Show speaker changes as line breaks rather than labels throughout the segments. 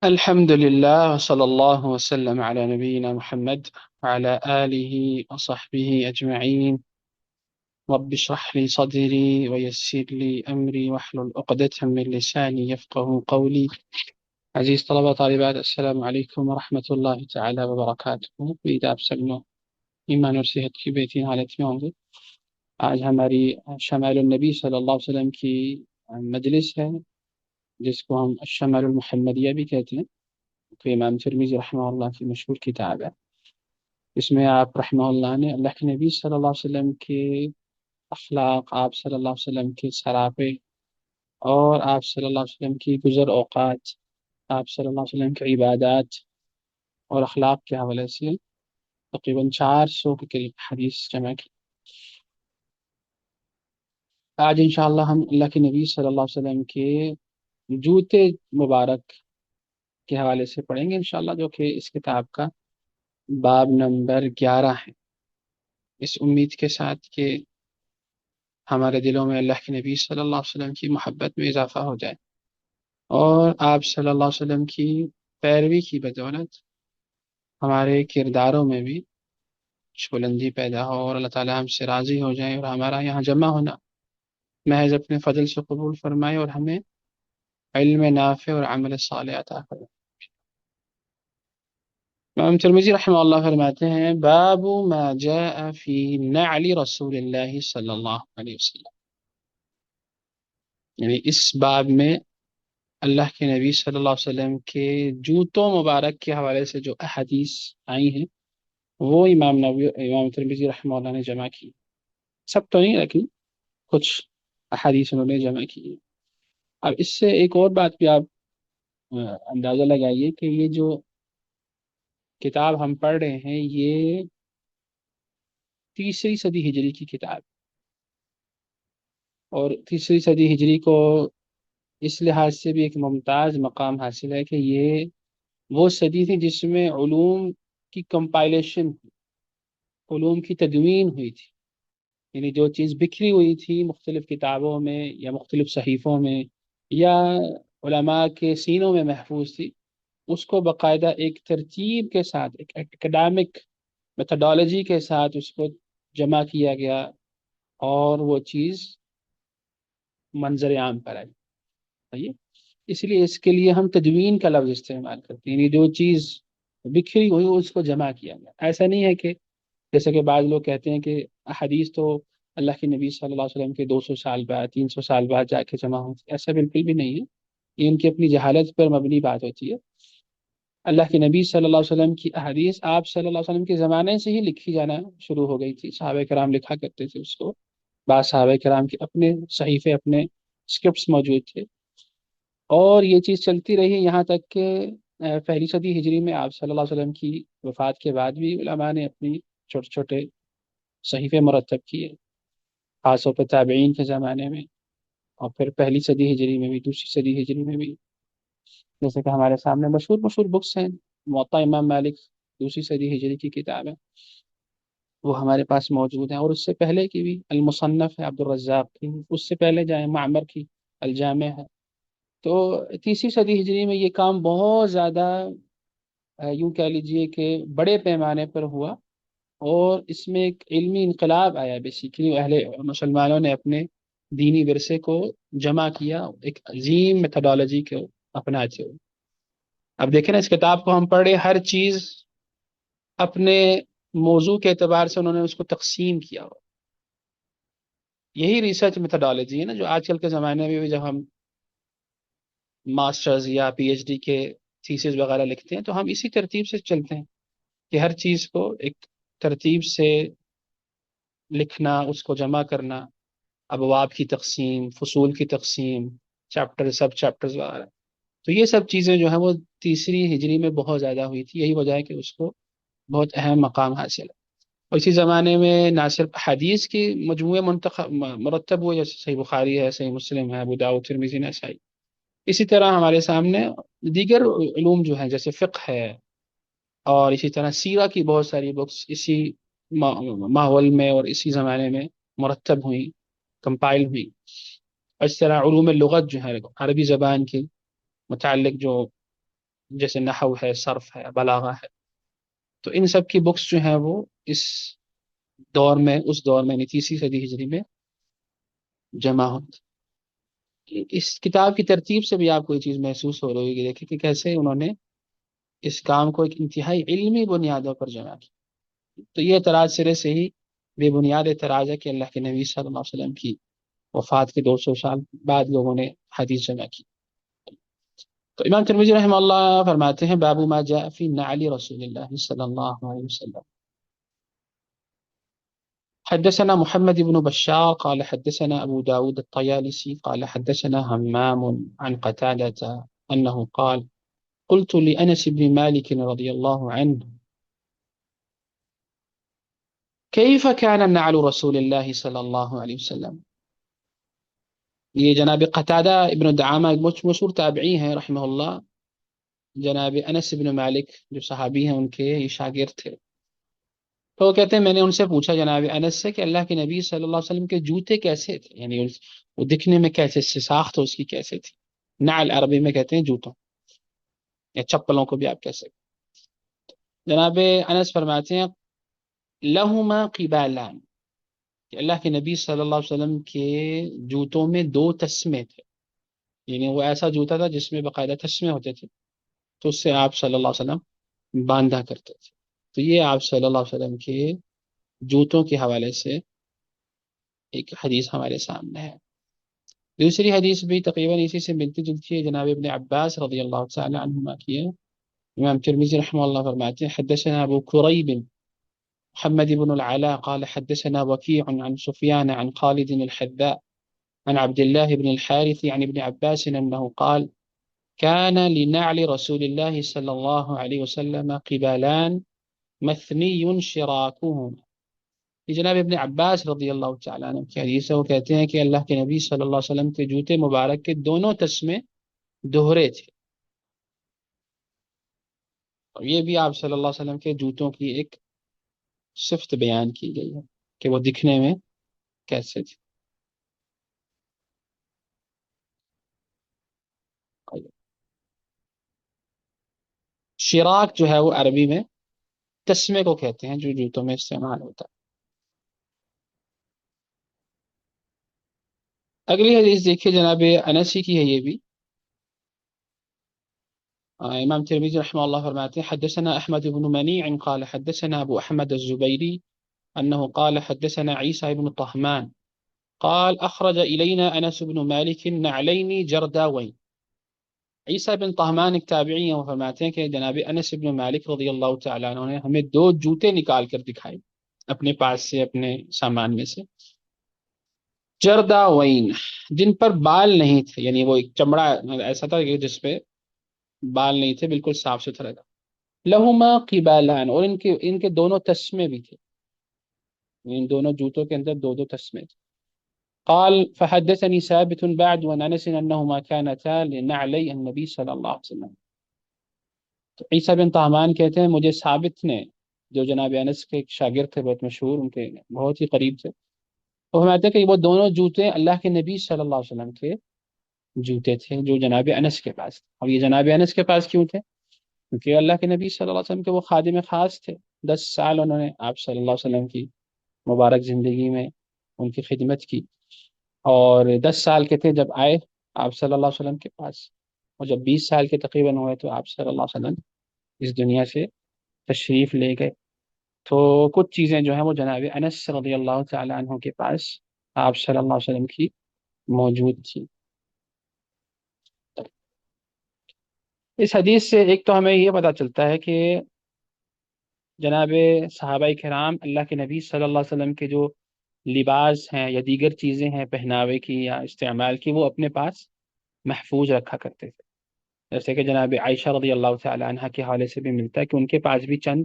الحمد لله وصلى الله وسلم على نبينا محمد وعلى آله وصحبه أجمعين. رب اشرح لي صدري ويسر لي أمري واحلل عقدة من لساني يفقه قولي. عزیز طلبہ طالبات، السلام علیکم ورحمۃ اللہ تعالی وبرکاتہ. امید آپ سب لوگ ایمان اور صحت کی بہترین حالت میں ہوں گے. آج ہماری شمائل النبی صلی اللہ علیہ وسلم کی مجلس ہے، جس کو ہم الشمائل المحمدیہ بھی کہتے ہیں. تو امام ترمذی رحمہ اللہ کی مشہور کتاب ہے. اس میں آپ رحمہ اللہ نے اللہ کے نبی صلی اللہ علیہ وسلم کے اخلاق، آپ صلی اللہ علیہ وسلم کے سراپے، اور آپ صلی اللہ علیہ وسلم کی گزر اوقات، آپ صلی اللہ علیہ وسلم کی عبادات اور اخلاق کے حوالے سے تقریباً 400 کے قریب حدیث جمع کی. آج انشاءاللہ ہم اللہ کے نبی صلی اللہ علیہ وسلم کے جوتے مبارک کے حوالے سے پڑھیں گے انشاءاللہ، جو کہ اس کتاب کا باب نمبر 11 ہے، اس امید کے ساتھ کہ ہمارے دلوں میں اللہ کے نبی صلی اللہ علیہ وسلم کی محبت میں اضافہ ہو جائے، اور آپ صلی اللہ علیہ وسلم کی پیروی کی بدولت ہمارے کرداروں میں بھی بلندی پیدا ہو، اور اللہ تعالی ہم سے راضی ہو جائے، اور ہمارا یہاں جمع ہونا محض اپنے فضل سے قبول فرمائے، اور ہمیں علم نافع اور عمل صالح عطا فرمائے. امام ترمذی رحمہ اللہ فرماتے ہیں: باب ما جاء فی نعل رسول اللہ صلی اللہ علیہ وسلم. یعنی اس باب میں اللہ کے نبی صلی اللہ علیہ وسلم کے جوتوں مبارک کے حوالے سے جو احادیث آئی ہیں، وہ امام ترمذی رحمہ اللہ نے جمع کی. سب تو نہیں، لیکن کچھ احادیث انہوں نے جمع کی ہیں. اب اس سے ایک اور بات بھی آپ اندازہ لگائیے کہ یہ جو کتاب ہم پڑھ رہے ہیں، یہ تیسری صدی ہجری کی کتاب، اور تیسری صدی ہجری کو اس لحاظ سے بھی ایک ممتاز مقام حاصل ہے کہ یہ وہ صدی تھی جس میں علوم کی کمپائلیشن، علوم کی تدوین ہوئی تھی. یعنی جو چیز بکھری ہوئی تھی مختلف کتابوں میں یا مختلف صحیفوں میں یا علماء کے سینوں میں محفوظ تھی، اس کو باقاعدہ ایک ترتیب کے ساتھ، ایک اکیڈامک میتھڈالوجی کے ساتھ اس کو جمع کیا گیا، اور وہ چیز منظر عام پر آئی. صحیح؟ اس لیے اس کے لیے ہم تدوین کا لفظ استعمال کرتے ہیں، یعنی جو چیز بکھری ہوئی اس کو جمع کیا گیا. ایسا نہیں ہے کہ جیسے کہ بعض لوگ کہتے ہیں کہ حدیث تو اللہ کے نبی صلی اللہ علیہ وسلم کے 200 سال بعد، 300 سال بعد جا کے جمع ہوتی. ایسا بالکل بھی نہیں ہے، یہ ان کی اپنی جہالت پر مبنی بات ہوتی ہے. اللہ کے نبی صلی اللہ علیہ وسلم کی احادیث آپ صلی اللہ علیہ وسلم کے زمانے سے ہی لکھی جانا شروع ہو گئی تھی. صحابہ کرام لکھا کرتے تھے اس کو، بعض صحابہ کرام کے اپنے صحیفے، اپنے اسکرپٹس موجود تھے، اور یہ چیز چلتی رہی یہاں تک کہ پہلی صدی ہجری میں آپ صلی اللہ علیہ وسلم کی وفات کے بعد بھی علماء نے اپنی چھوٹے چھوٹے صحیفے مرتب کیے، خاص طور پہ تابعین کے زمانے میں، اور پھر پہلی صدی ہجری میں بھی، دوسری صدی ہجری میں بھی. جیسے کہ ہمارے سامنے مشہور مشہور بکس ہیں. موطا امام مالک دوسری صدی ہجری کی کتاب ہے، وہ ہمارے پاس موجود ہیں. اور اس سے پہلے کی بھی المصنف ہے عبد الرزاق کی، اس سے پہلے جائیں معمر کی الجامع ہے. تو تیسری صدی ہجری میں یہ کام بہت زیادہ یوں کہہ لیجئے کہ بڑے پیمانے پر ہوا، اور اس میں ایک علمی انقلاب آیا. بیسیکلی اہل مسلمانوں نے اپنے دینی ورثے کو جمع کیا ایک عظیم میتھڈالوجی کو اپناتے ہوئے. اب دیکھیں نا، اس کتاب کو ہم پڑھ رہے، ہر چیز اپنے موضوع کے اعتبار سے انہوں نے اس کو تقسیم کیا ہوا. یہی ریسرچ میتھڈالوجی ہے نا، جو آج کل کے زمانے میں بھی جب ہم ماسٹرز یا پی ایچ ڈی کے تھیسز وغیرہ لکھتے ہیں تو ہم اسی ترتیب سے چلتے ہیں کہ ہر چیز کو ایک ترتیب سے لکھنا، اس کو جمع کرنا، ابواب کی تقسیم، فصول کی تقسیم، چیپٹر، سب چیپٹرز وغیرہ. تو یہ سب چیزیں جو ہیں وہ تیسری ہجری میں بہت زیادہ ہوئی تھی. یہی وجہ ہے کہ اس کو بہت اہم مقام حاصل ہے. اور اسی زمانے میں نہ صرف حدیث کی مجموعے مرتب ہوئے، جیسے صحیح بخاری ہے، صحیح مسلم ہے، ابو داؤد، ترمذی، نسائی. اسی طرح ہمارے سامنے دیگر علوم جو ہیں جیسے فقہ ہے، اور اسی طرح سیرہ کی بہت ساری بکس اسی ماحول میں اور اسی زمانے میں مرتب ہوئیں، کمپائل ہوئی. اور اس طرح علوم لغت جو ہے، عربی زبان کے متعلق جو جیسے نحو ہے، صرف ہے، بلاغہ ہے، تو ان سب کی بکس جو ہیں وہ اس دور میں، اس دور میں یعنی تیسری صدی ہجری میں جمع ہوتی. اس کتاب کی ترتیب سے بھی آپ کو یہ چیز محسوس ہو رہی ہوگی، دیکھیں کہ کیسے انہوں نے اس کام کو ایک انتہائی علمی بنیادوں پر جمع کیا. تو یہ اعتراض سرے سے ہی بے بنیاد اعتراض ہے کہ اللہ کے نبی صلی اللہ علیہ وسلم کی وفات کے 200 سال بعد لوگوں نے حدیث جمع کی. تو امام ترمذی رحمہ اللہ فرماتے ہیں باب ما جاء فی نعل رسول اللہ صلی اللہ علیہ وسلم. حدثنا محمد بن بشار قال حدثنا أبو داود الطيالسي قال حدثنا همام عن قتادة أنه قال قلت لأنس بن مالك رضي الله عنه كيف كان نعل رسول الله صلى الله عليه وسلم. یہ جناب قتادہ ابن دعامہ ایک مشہور تابعی ہیں رحمہ اللہ، جناب انس بن مالک جو صحابی ہیں ان کے یہ شاگرد تھے. تو وہ کہتے ہیں میں نے ان سے پوچھا جناب انس سے کہ اللہ کے نبی صلی اللہ علیہ وسلم کے جوتے کیسے تھے، یعنی وہ دکھنے میں کیسے، ساخت اس کی کیسے تھی. نعل عربی میں کہتے ہیں جوتوں یا چپلوں کو بھی آپ کہہ سکتے. جناب انس فرماتے ہیں لہما قبالان، کہ اللہ کے نبی صلی اللہ علیہ وسلم کے جوتوں میں 2 تسمے تھے، یعنی وہ ایسا جوتا تھا جس میں باقاعدہ تسمے ہوتے تھے، تو اس سے آپ صلی اللہ علیہ وسلم باندھا کرتے تھے. تو یہ آپ صلی اللہ علیہ وسلم کے جوتوں کے حوالے سے ایک حدیث ہمارے سامنے ہے. دوسری حدیث بھی تقریباً اسی سے ملتی جلتی ہے، جناب ابن عباس رضی اللہ تعالی عنہما کی ہے. امام ترمذی رحمہ اللہ فرماتے ہیں حدثنا ابو قریب محمد بن العلاء قال حدثنا وكيع عن سفيان عن خالد الحذاء عن عبد الله بن الحارث عن ابن عباس أنه قال كان لنعل رسول الله صلى الله عليه وسلم قبالان مثنی شراکہما. یہ جناب ابن عباس رضی اللہ تعالیٰ عنہ کی حدیث ہے. وہ کہتے ہیں کہ اللہ کے نبی صلی اللہ علیہ وسلم کے جوتے مبارک کے دونوں تسمے دوہرے تھے. اور یہ بھی آپ صلی اللہ علیہ وسلم کے جوتوں کی ایک صفت بیان کی گئی ہے کہ وہ دکھنے میں کیسے تھے. شراک جو ہے وہ عربی میں تسمے کو کہتے ہیں جو جوتوں میں استعمال ہوتا ہے. اگلی حدیث دیکھیے جناب انسی کی ہے یہ بھی. امام ترمذی رحمہ اللہ فرماتے ہیں حدثنا احمد بن منیع قال حدثنا ابو احمد الزبیری انه قال حدثنا عیسی بن طہمان قال اخرج الینا انس بن مالک نعلین جرداوین. عیسی بن طہمان ایک تابعی ہیں، وہ فرماتے ہیں کہ جناب انس بن مالک رضی اللہ تعالیٰ عنہ نے ہمیں 2 جوتے نکال کر دکھائے اپنے پاس سے، اپنے سامان میں سے، جرداوین جن پر بال نہیں تھے، یعنی وہ ایک چمڑا ایسا تھا کہ جس پہ بال نہیں تھے، بالکل صاف ستھرا تھا. لہما قبالان، اور ان کے دونوں تسمے بھی تھے، ان دونوں جوتوں کے اندر 2 تسمے تھے. قال فحدثني ثابت بعد عن انس انهما كانتا لنعلي النبي صلی اللہ علیہ وسلم. تو عیسی بن طہمان کہتے ہیں مجھے ثابت نے، جو جناب انس کے ایک شاگرد تھے بہت مشہور، ان کے بہت ہی قریب تھے، وہ فرماتے ہیں کہ وہ دونوں جوتے اللہ کے نبی صلی اللہ علیہ وسلم کے جوتے تھے جو جناب انس کے پاس تھے. اور یہ جناب انس کے پاس کیوں تھے؟ کیونکہ اللہ کے نبی صلی اللہ علیہ وسلم کے وہ خادم خاص تھے. 10 سال انہوں نے آپ صلی اللہ علیہ وسلم کی مبارک زندگی میں ان کی خدمت کی، اور 10 سال کے تھے جب آئے آپ صلی اللہ علیہ وسلم کے پاس، اور جب 20 سال کے تقریباً ہوئے تو آپ صلی اللہ علیہ وسلم اس دنیا سے تشریف لے گئے. تو کچھ چیزیں جو ہیں وہ جناب انس رضی اللہ تعالیٰ عنہ کے پاس آپ صلی اللہ علیہ وسلم کی موجود تھی. اس حدیث سے ایک تو ہمیں یہ پتہ چلتا ہے کہ جناب صحابہ کرام اللہ کے نبی صلی اللہ علیہ وسلم کے جو لباس ہیں یا دیگر چیزیں ہیں پہناوے کی یا استعمال کی، وہ اپنے پاس محفوظ رکھا کرتے تھے. جیسے کہ جناب عائشہ رضی اللہ تعالی عنہ کے حوالے سے بھی ملتا ہے کہ ان کے پاس بھی چند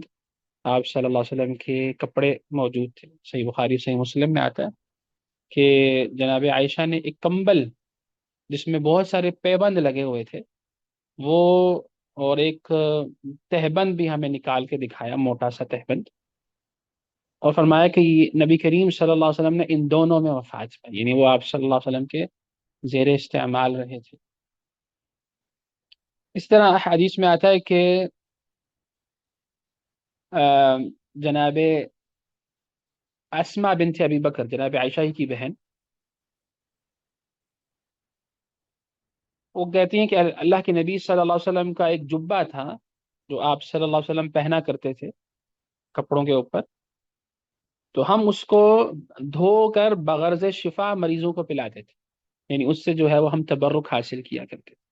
آپ صلی اللہ علیہ وسلم کے کپڑے موجود تھے. صحیح بخاری صحیح مسلم میں آتا ہے کہ جناب عائشہ نے ایک کمبل جس میں بہت سارے پیبند لگے ہوئے تھے وہ، اور ایک تہبند بھی ہمیں نکال کے دکھایا، موٹا سا تہبند، اور فرمایا کہ یہ نبی کریم صلی اللہ علیہ وسلم نے ان دونوں میں وفات پائی، یعنی وہ آپ صلی اللہ علیہ وسلم کے زیر استعمال رہے تھے. اس طرح حدیث میں آتا ہے کہ آ، جناب اسما بنت ابی بکر، جناب عائشہ ہی کی بہن، وہ کہتی ہیں کہ اللہ کے نبی صلی اللہ علیہ وسلم کا ایک جبہ تھا جو آپ صلی اللہ علیہ وسلم پہنا کرتے تھے کپڑوں کے اوپر، تو ہم اس کو دھو کر بغرض شفا مریضوں کو پلاتے تھے، یعنی اس سے جو ہے وہ ہم تبرک حاصل کیا کرتے تھے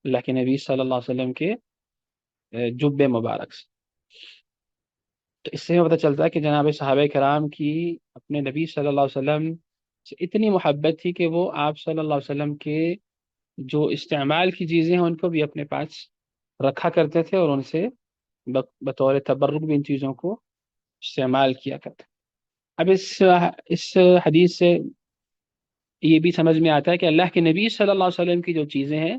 اللہ کے نبی صلی اللہ علیہ وسلم کے جبے مبارک سے۔ تو اس سے ہمیں پتہ چلتا ہے کہ جناب صحابہ کرام کی اپنے نبی صلی اللہ علیہ وسلم سے اتنی محبت تھی کہ وہ آپ صلی اللہ علیہ وسلم کے جو استعمال کی چیزیں ہیں ان کو بھی اپنے پاس رکھا کرتے تھے، اور ان سے بطور تبرک بھی ان چیزوں کو استعمال کیا کرتے۔ اب اس حدیث سے یہ بھی سمجھ میں آتا ہے کہ اللہ کے نبی صلی اللہ علیہ وسلم کی جو چیزیں ہیں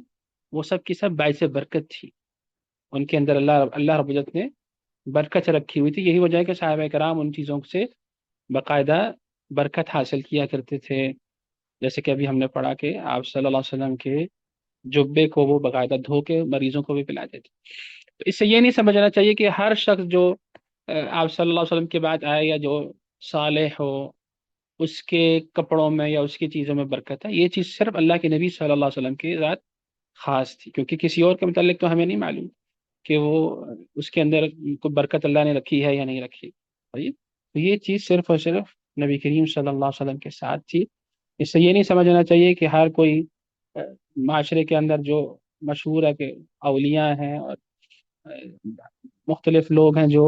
وہ سب کی سب باعث برکت تھی، ان کے اندر اللہ رب العزت نے برکت رکھی ہوئی تھی، یہی وجہ ہے کہ صحابہ کرام ان چیزوں سے باقاعدہ برکت حاصل کیا کرتے تھے، جیسے کہ ابھی ہم نے پڑھا کہ آپ صلی اللہ علیہ وسلم کے جبے کو وہ باقاعدہ دھو کے مریضوں کو بھی پلاتے تھے۔ تو اس سے یہ نہیں سمجھنا چاہیے کہ ہر شخص جو آپ صلی اللہ علیہ وسلم کے بعد آئے یا جو صالح ہو اس کے کپڑوں میں یا اس کی چیزوں میں برکت ہے، یہ چیز صرف اللہ کے نبی صلی اللہ علیہ وسلم کی ذات خاص تھی، کیونکہ کسی اور کے متعلق تو ہمیں نہیں معلوم کہ وہ اس کے اندر کوئی برکت اللہ نے رکھی ہے یا نہیں رکھی، صحیح؟ تو یہ چیز صرف اور صرف نبی کریم صلی اللہ علیہ وسلم کے ساتھ تھی۔ اس سے یہ نہیں سمجھنا چاہیے کہ ہر کوئی اہ، معاشرے کے اندر جو مشہور ہے کہ اولیاء ہیں اور مختلف لوگ ہیں جو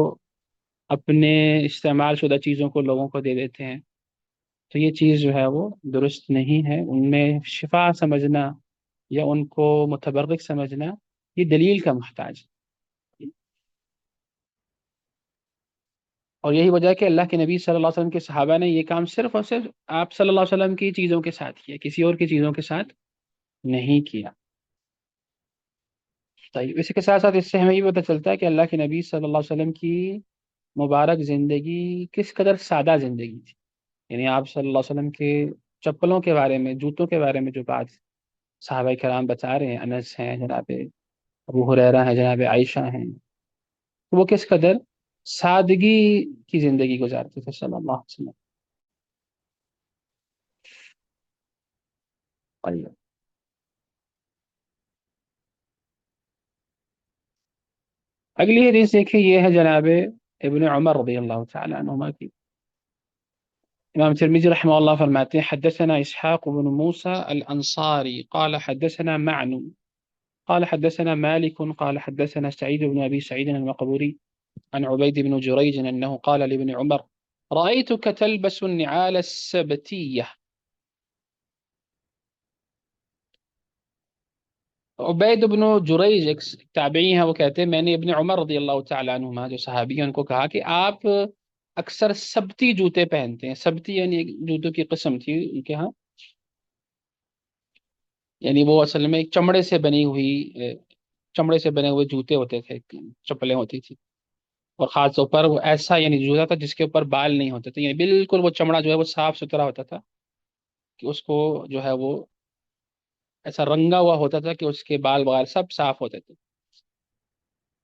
اپنے استعمال شدہ چیزوں کو لوگوں کو دے دیتے ہیں، تو یہ چیز جو ہے وہ درست نہیں ہے، ان میں شفا سمجھنا یا ان کو متبرک سمجھنا یہ دلیل کا محتاج ہے۔ اور یہی وجہ ہے کہ اللہ کے نبی صلی اللہ علیہ وسلم کے صحابہ نے یہ کام صرف اور صرف آپ صلی اللہ علیہ وسلم کی چیزوں کے ساتھ کیا، کسی اور کی چیزوں کے ساتھ نہیں کیا۔ طيب اسی کے ساتھ ساتھ اس سے ہمیں یہ پتہ چلتا ہے کہ اللہ کے نبی صلی اللہ علیہ وسلم کی مبارک زندگی کس قدر سادہ زندگی تھی، یعنی آپ صلی اللہ علیہ وسلم کے چپلوں کے بارے میں، جوتوں کے بارے میں جو بات صحابہ کرام بتا رہے ہیں، انس ہیں، جناب ابو ہریرہ ہیں، جناب عائشہ ہیں، وہ کس قدر سادگی کی زندگی گزارتے تھے صلی اللہ علیہ وسلم۔ طيب اگلی حدیث دیکھیں، یہ ہے جناب ابن عمر رضی اللہ تعالی عنہما کی۔ امام ترمذی رحمہ اللہ فرماتے ہیں حدثنا اسحاق بن موسى الانصاری قال حدثنا معن قال حدثنا مالك قال حدثنا سعيد بن ابي سعيد المقبوري عن عبيد بن جريج انه قال لابن عمر رأيتك تلبس النعال السبتية۔ عبید بن جریج ایک تابعی ہیں، وہ کہتے ہیں میں نے ابن عمر رضی اللہ تعالیٰ عنہما جو صحابی ہیں ان کو کہا کہ آپ اکثر سبتی جوتے پہنتے ہیں، سبتی یعنی ایک جوتوں کی قسم تھی ان کے ہاں، یعنی وہ اصل میں ایک چمڑے سے بنی ہوئی چمڑے سے بنے ہوئے جوتے ہوتے تھے، چپلیں ہوتی تھی، اور خاص طور پر وہ ایسا یعنی جوتا تھا جس کے اوپر بال نہیں ہوتے تھے، یعنی بالکل وہ چمڑا جو ہے وہ صاف ستھرا ہوتا تھا کہ اس کو جو ہے وہ ایسا رنگا ہوا ہوتا تھا کہ اس کے بال وغیرہ سب صاف ہوتے تھے۔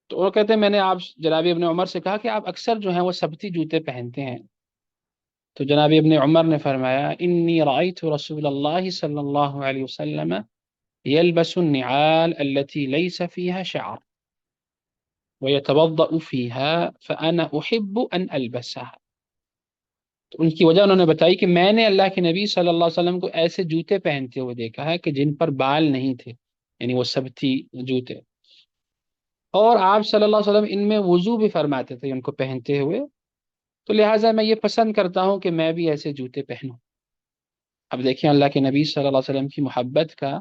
تو وہ کہتے ہیں میں نے آپ جناب ابن عمر سے کہا کہ آپ اکثر جو ہیں وہ سبتی جوتے پہنتے ہیں، تو جناب ابن عمر نے فرمایا انی رأیت رسول اللہ صلی اللہ علیہ وسلم يلبس النعال التي ليس فيها شعر ويتوضأ فيها فأنا أحب أن ألبسها۔ تو ان کی وجہ انہوں نے بتائی کہ میں نے اللہ کے نبی صلی اللہ علیہ وسلم کو ایسے جوتے پہنتے ہوئے دیکھا ہے کہ جن پر بال نہیں تھے، یعنی وہ سبتی جوتے، اور آپ صلی اللہ علیہ وسلم ان میں وضو بھی فرماتے تھے ان کو پہنتے ہوئے، تو لہٰذا میں یہ پسند کرتا ہوں کہ میں بھی ایسے جوتے پہنوں۔ اب دیکھیں اللہ کے نبی صلی اللہ علیہ وسلم کی محبت کا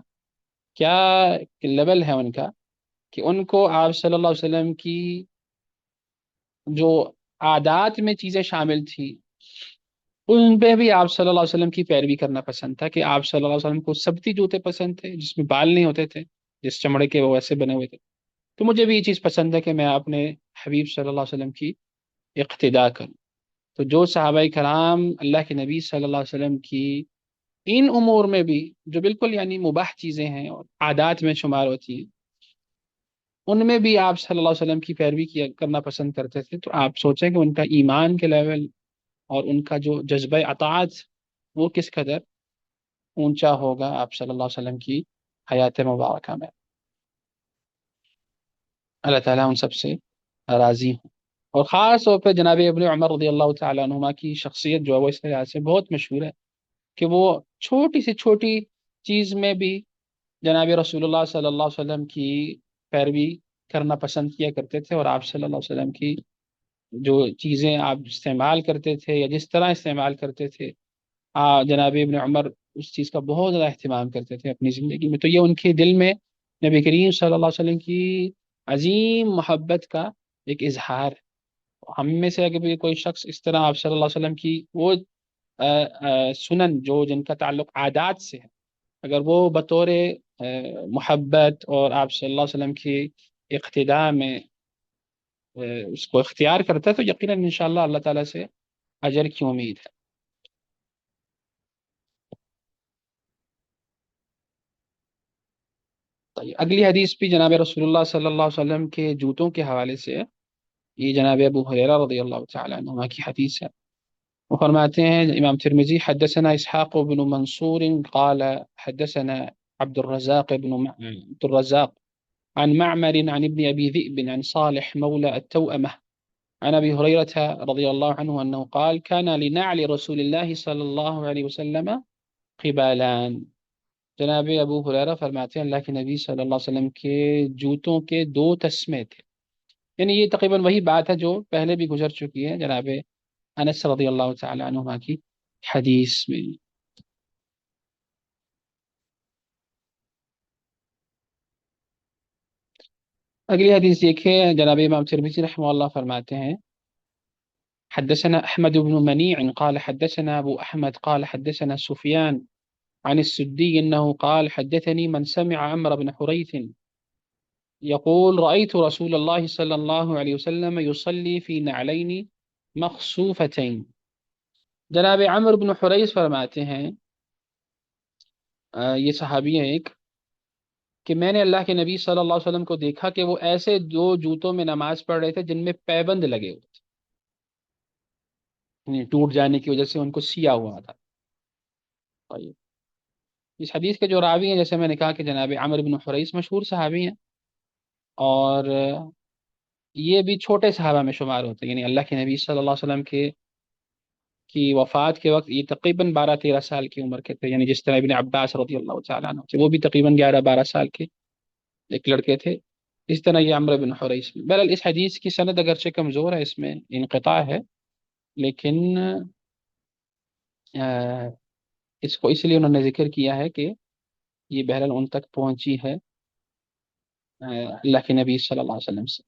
کیا لیول ہے ان کا، کہ ان کو آپ صلی اللہ علیہ وسلم کی جو عادات میں چیزیں شامل تھی ان پہ بھی آپ صلی اللہ علیہ وسلم کی پیروی کرنا پسند تھا، کہ آپ صلی اللہ علیہ وسلم کو سبتی جوتے پسند تھے جس میں بال نہیں ہوتے تھے، جس چمڑے کے وہ ویسے بنے ہوئے تھے، تو مجھے بھی یہ چیز پسند ہے کہ میں اپنے حبیب صلی اللہ علیہ وسلم کی اقتداء کروں۔ تو جو صحابہ کرام اللہ کے نبی صلی اللہ علیہ وسلم کی ان امور میں بھی جو بالکل یعنی مباح چیزیں ہیں اور عادات میں شمار ہوتی ہیں ان میں بھی آپ صلی اللہ علیہ وسلم کی پیروی کیا کرنا پسند کرتے تھے، تو آپ سوچیں کہ ان کا ایمان کے لیول اور ان کا جو جذبہ اطاعت وہ کس قدر اونچا ہوگا آپ صلی اللہ علیہ وسلم کی حیات مبارکہ میں۔ اللہ تعالیٰ ان سب سے راضی ہوں۔ اور خاص طور پہ جناب ابن عمر رضی اللہ تعالیٰ عنہما کی شخصیت جو ہے وہ اس لحاظ سے بہت مشہور ہے کہ وہ چھوٹی سے چھوٹی چیز میں بھی جناب رسول اللہ صلی اللہ علیہ وسلم کی پیروی کرنا پسند کیا کرتے تھے، اور آپ صلی اللہ علیہ وسلم کی جو چیزیں آپ استعمال کرتے تھے یا جس طرح استعمال کرتے تھے، جناب ابن عمر اس چیز کا بہت زیادہ اہتمام کرتے تھے اپنی زندگی میں۔ تو یہ ان کے دل میں نبی کریم صلی اللہ علیہ وسلم کی عظیم محبت کا ایک اظہار ہے۔ ہم میں سے اگر بھی کوئی شخص اس طرح آپ صلی اللہ علیہ وسلم کی وہ سنن جو جن کا تعلق عادات سے ہے، اگر وہ بطور محبت اور آپ صلی اللہ علیہ وسلم کی اقتداء میں اس کو اختیار کرتا ہے، تو یقیناً انشاءاللہ اللہ تعالیٰ سے اجر کی امید ہے۔ طيب، اگلی حدیث بھی جناب رسول اللہ صلی اللہ علیہ وسلم کے جوتوں کے حوالے سے ہے۔ یہ جناب ابو ہریرہ رضی اللہ تعالی عنہ کی حدیث ہے۔ وہ فرماتے ہیں امام ترمذی حدثنا اسحاق بن منصور قال حدثنا عبد الرزاق عن معمر عن ابن ابي ذئب عن صالح مولى التوأمة عن ابي هريرة رضي الله عنه انه قال كان لنعل رسول الله صلى الله عليه وسلم قبالان۔ جناب ابو ہریرہ فرماتے ہیں اللہ کے نبی صلی اللہ علیہ وسلم کے جوتوں کے دو تسمے تھے، یعنی یہ تقریباً وہی بات ہے جو پہلے بھی گزر چکی ہے جناب انس رضی اللہ تعالی عنہ کی حدیث میں۔ اگلی حدیث دیکھیں، جناب امام ترمذی رحمہ اللہ فرماتے ہیں حدثنا احمد بن منيع قال حدثنا ابو احمد قال حدثنا سفيان عن السدي انه قال حدثني من سمع عمرو بن حريث يقول رأيت رسول الله صلى الله عليه وسلم يصلي في نعلين مخصوفتين۔ جناب عمرو بن حریث فرماتے ہیں یہ صحابی ہیں ایک، کہ میں نے اللہ کے نبی صلی اللہ علیہ وسلم کو دیکھا کہ وہ ایسے دو جوتوں میں نماز پڑھ رہے تھے جن میں پیبند لگے ہوئے تھے، یعنی ٹوٹ جانے کی وجہ سے ان کو سیا ہوا تھا۔ طيب، اس حدیث کے جو راوی ہیں جیسے میں نے کہا کہ جناب عمرو بن حریث مشہور صحابی ہیں، اور یہ بھی چھوٹے صحابہ میں شمار ہوتے ہیں، یعنی اللہ کے نبی صلی اللہ علیہ وسلم کی وفات کے وقت یہ تقریباً 12-13 سال کی عمر کے تھے، یعنی جس طرح ابن عباس رضی اللہ تعالیٰ عنہ تھے وہ بھی تقریباً 11-12 سال کے ایک لڑکے تھے، اس طرح یہ عمرو بن حریث میں۔ بہرحال اس حدیث کی سند اگرچہ کمزور ہے، اس میں انقطاع ہے، لیکن اس کو اس لیے انہوں نے ذکر کیا ہے کہ یہ بہرحال ان تک پہنچی ہے اللہ کے نبی صلی اللہ علیہ وسلم سے۔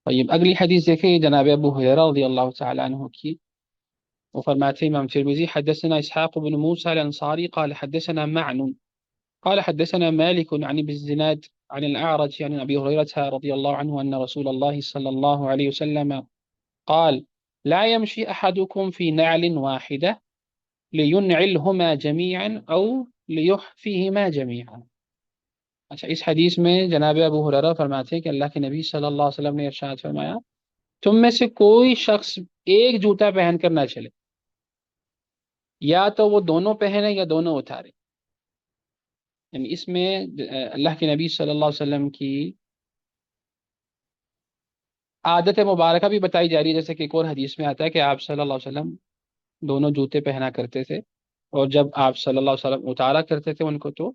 طيب، اگلی حدیث دیکھیں جناب ابو ہریرہ رضی اللہ تعالی عنہ کی، وفرماته إمام الترمذي حدثنا إسحاق بن موسى الأنصاري قال حدثنا معن قال حدثنا مالك عن ابن الزناد عن الأعرج عن أبي هريرة رضي الله عنه أن رسول الله صلى الله عليه وسلم قال لا يمشي أحدكم في نعل واحدة لينعلهما جميعا أو ليحفيهما جميعا۔ اچھا، اس حدیث میں جناب ابو ہریرہ فرماتے ہیں کہ اللہ کے نبی صلی اللہ علیہ وسلم نے ارشاد فرمایا تم میں سے کوئی شخص ایک جوتا پہن کر نہ چلے، یا تو وہ دونوں پہنے یا دونوں اتارے، یعنی اس میں اللہ کے نبی صلی اللہ علیہ وسلم کی عادت مبارکہ بھی بتائی جا رہی ہے، جیسے کہ ایک اور حدیث میں آتا ہے کہ آپ صلی اللہ علیہ وسلم دونوں جوتے پہنا کرتے تھے، اور جب آپ صلی اللہ علیہ وسلم اتارا کرتے تھے ان کو تو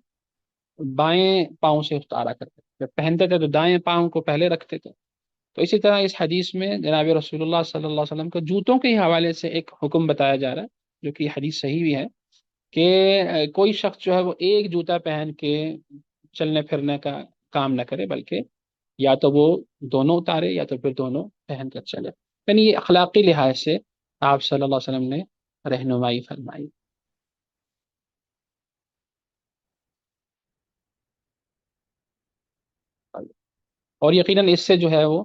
بائیں پاؤں سے اتارا کرتے تھے، جب پہنتے تھے تو دائیں پاؤں کو پہلے رکھتے تھے۔ تو اسی طرح اس حدیث میں جناب رسول اللہ صلی اللہ علیہ وسلم کو جوتوں کے حوالے سے ایک حکم بتایا جا رہا ہے، جو کہ حدیث صحیح بھی ہے، کہ کوئی شخص جو ہے وہ ایک جوتا پہن کے چلنے پھرنے کا کام نہ کرے، بلکہ یا تو وہ دونوں اتارے یا تو پھر دونوں پہن کر چلے، یعنی یہ اخلاقی لحاظ سے آپ صلی اللہ علیہ وسلم نے رہنمائی فرمائی۔ اور یقیناً اس سے جو ہے وہ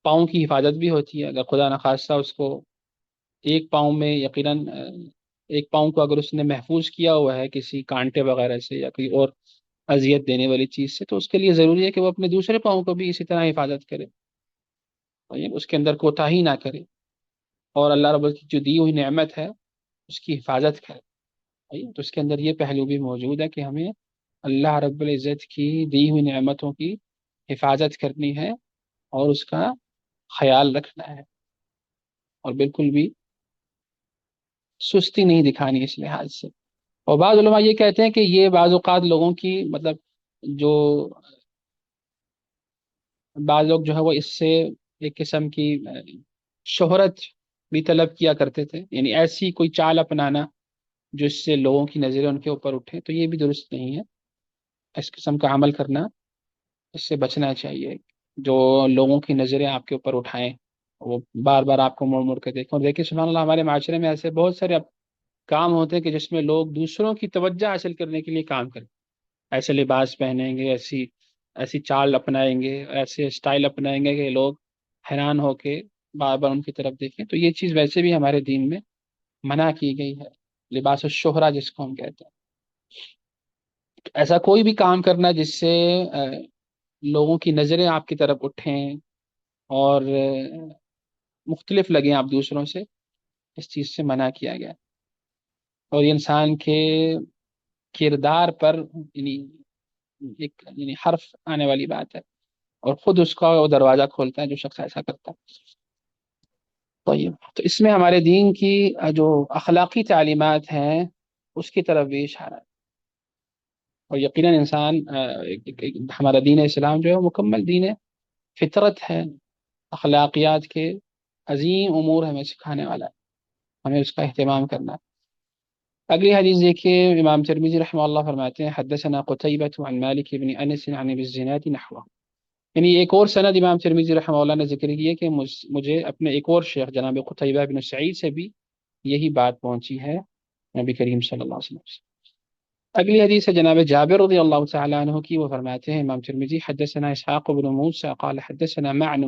پاؤں کی حفاظت بھی ہوتی ہے، اگر خدا نخواستہ اس کو ایک پاؤں میں یقیناً ایک پاؤں کو اگر اس نے محفوظ کیا ہوا ہے کسی کانٹے وغیرہ سے یا کوئی اور اذیت دینے والی چیز سے، تو اس کے لیے ضروری ہے کہ وہ اپنے دوسرے پاؤں کو بھی اسی طرح حفاظت کرے، اس کے اندر کوتاہی نہ کرے، اور اللہ رب العزت کی جو دی ہوئی نعمت ہے اس کی حفاظت کرے۔ تو اس کے اندر یہ پہلو بھی موجود ہے کہ ہمیں اللہ رب العزت کی دی ہوئی نعمتوں کی حفاظت کرنی ہے اور اس کا خیال رکھنا ہے، اور بالکل بھی سستی نہیں دکھانی اس لحاظ سے۔ اور بعض علماء یہ کہتے ہیں کہ یہ بعض اوقات لوگوں کی مطلب جو بعض لوگ جو ہے وہ اس سے ایک قسم کی شہرت بھی طلب کیا کرتے تھے، یعنی ایسی کوئی چال اپنانا جس سے لوگوں کی نظریں ان کے اوپر اٹھیں، تو یہ بھی درست نہیں ہے۔ اس قسم کا عمل کرنا، اس سے بچنا چاہیے، جو لوگوں کی نظریں آپ کے اوپر اٹھائیں، وہ بار بار آپ کو مڑ مڑ کے دیکھیں۔ اور دیکھیں سبحان اللہ، ہمارے معاشرے میں ایسے بہت سارے کام ہوتے ہیں کہ جس میں لوگ دوسروں کی توجہ حاصل کرنے کے لیے کام کریں، ایسے لباس پہنیں گے، ایسی ایسی چال اپنائیں گے، ایسے اسٹائل اپنائیں گے کہ لوگ حیران ہو کے بار بار ان کی طرف دیکھیں۔ تو یہ چیز ویسے بھی ہمارے دین میں منع کی گئی ہے، لباس الشہرہ جس کو ہم کہتے ہیں۔ ایسا کوئی بھی کام کرنا جس سے لوگوں کی نظریں آپ کی طرف اٹھیں اور مختلف لگیں آپ دوسروں سے، اس چیز سے منع کیا گیا۔ اور یہ انسان کے کردار پر یعنی ایک یعنی حرف آنے والی بات ہے، اور خود اس کا وہ دروازہ کھولتا ہے جو شخص ایسا کرتا ہے۔ طیب، تو اس میں ہمارے دین کی جو اخلاقی تعلیمات ہیں اس کی طرف بھی اشارہ ہے، اور یقیناً انسان ہمارا دین اسلام جو ہے وہ مکمل دین فطرت ہے، اخلاقیات کے عظیم امور ہمیں سکھانے والا ہے، ہمیں اس کا اہتمام کرنا ہے۔ اگلی حدیث دیکھیے، امام ترمذی رحمہ اللہ فرماتے ہیں حدثنا قتیبۃ عن مالک بن انس عن ابی الزناد نحوہ، یعنی ایک اور سند امام ترمذی رحمہ اللہ نے ذکر کی ہے کہ مجھے اپنے ایک اور شیخ جناب قتیبہ بن سعید سے بھی یہی بات پہنچی ہے نبی کریم صلی اللہ علیہ وسلم سے۔ اگلی حدیث ہے جناب جابر رضی اللہ تعالی عنہ کی، وہ فرماتے ہیں امام ترمذی حدثنا اسحاق بن موسى قال حدثنا معن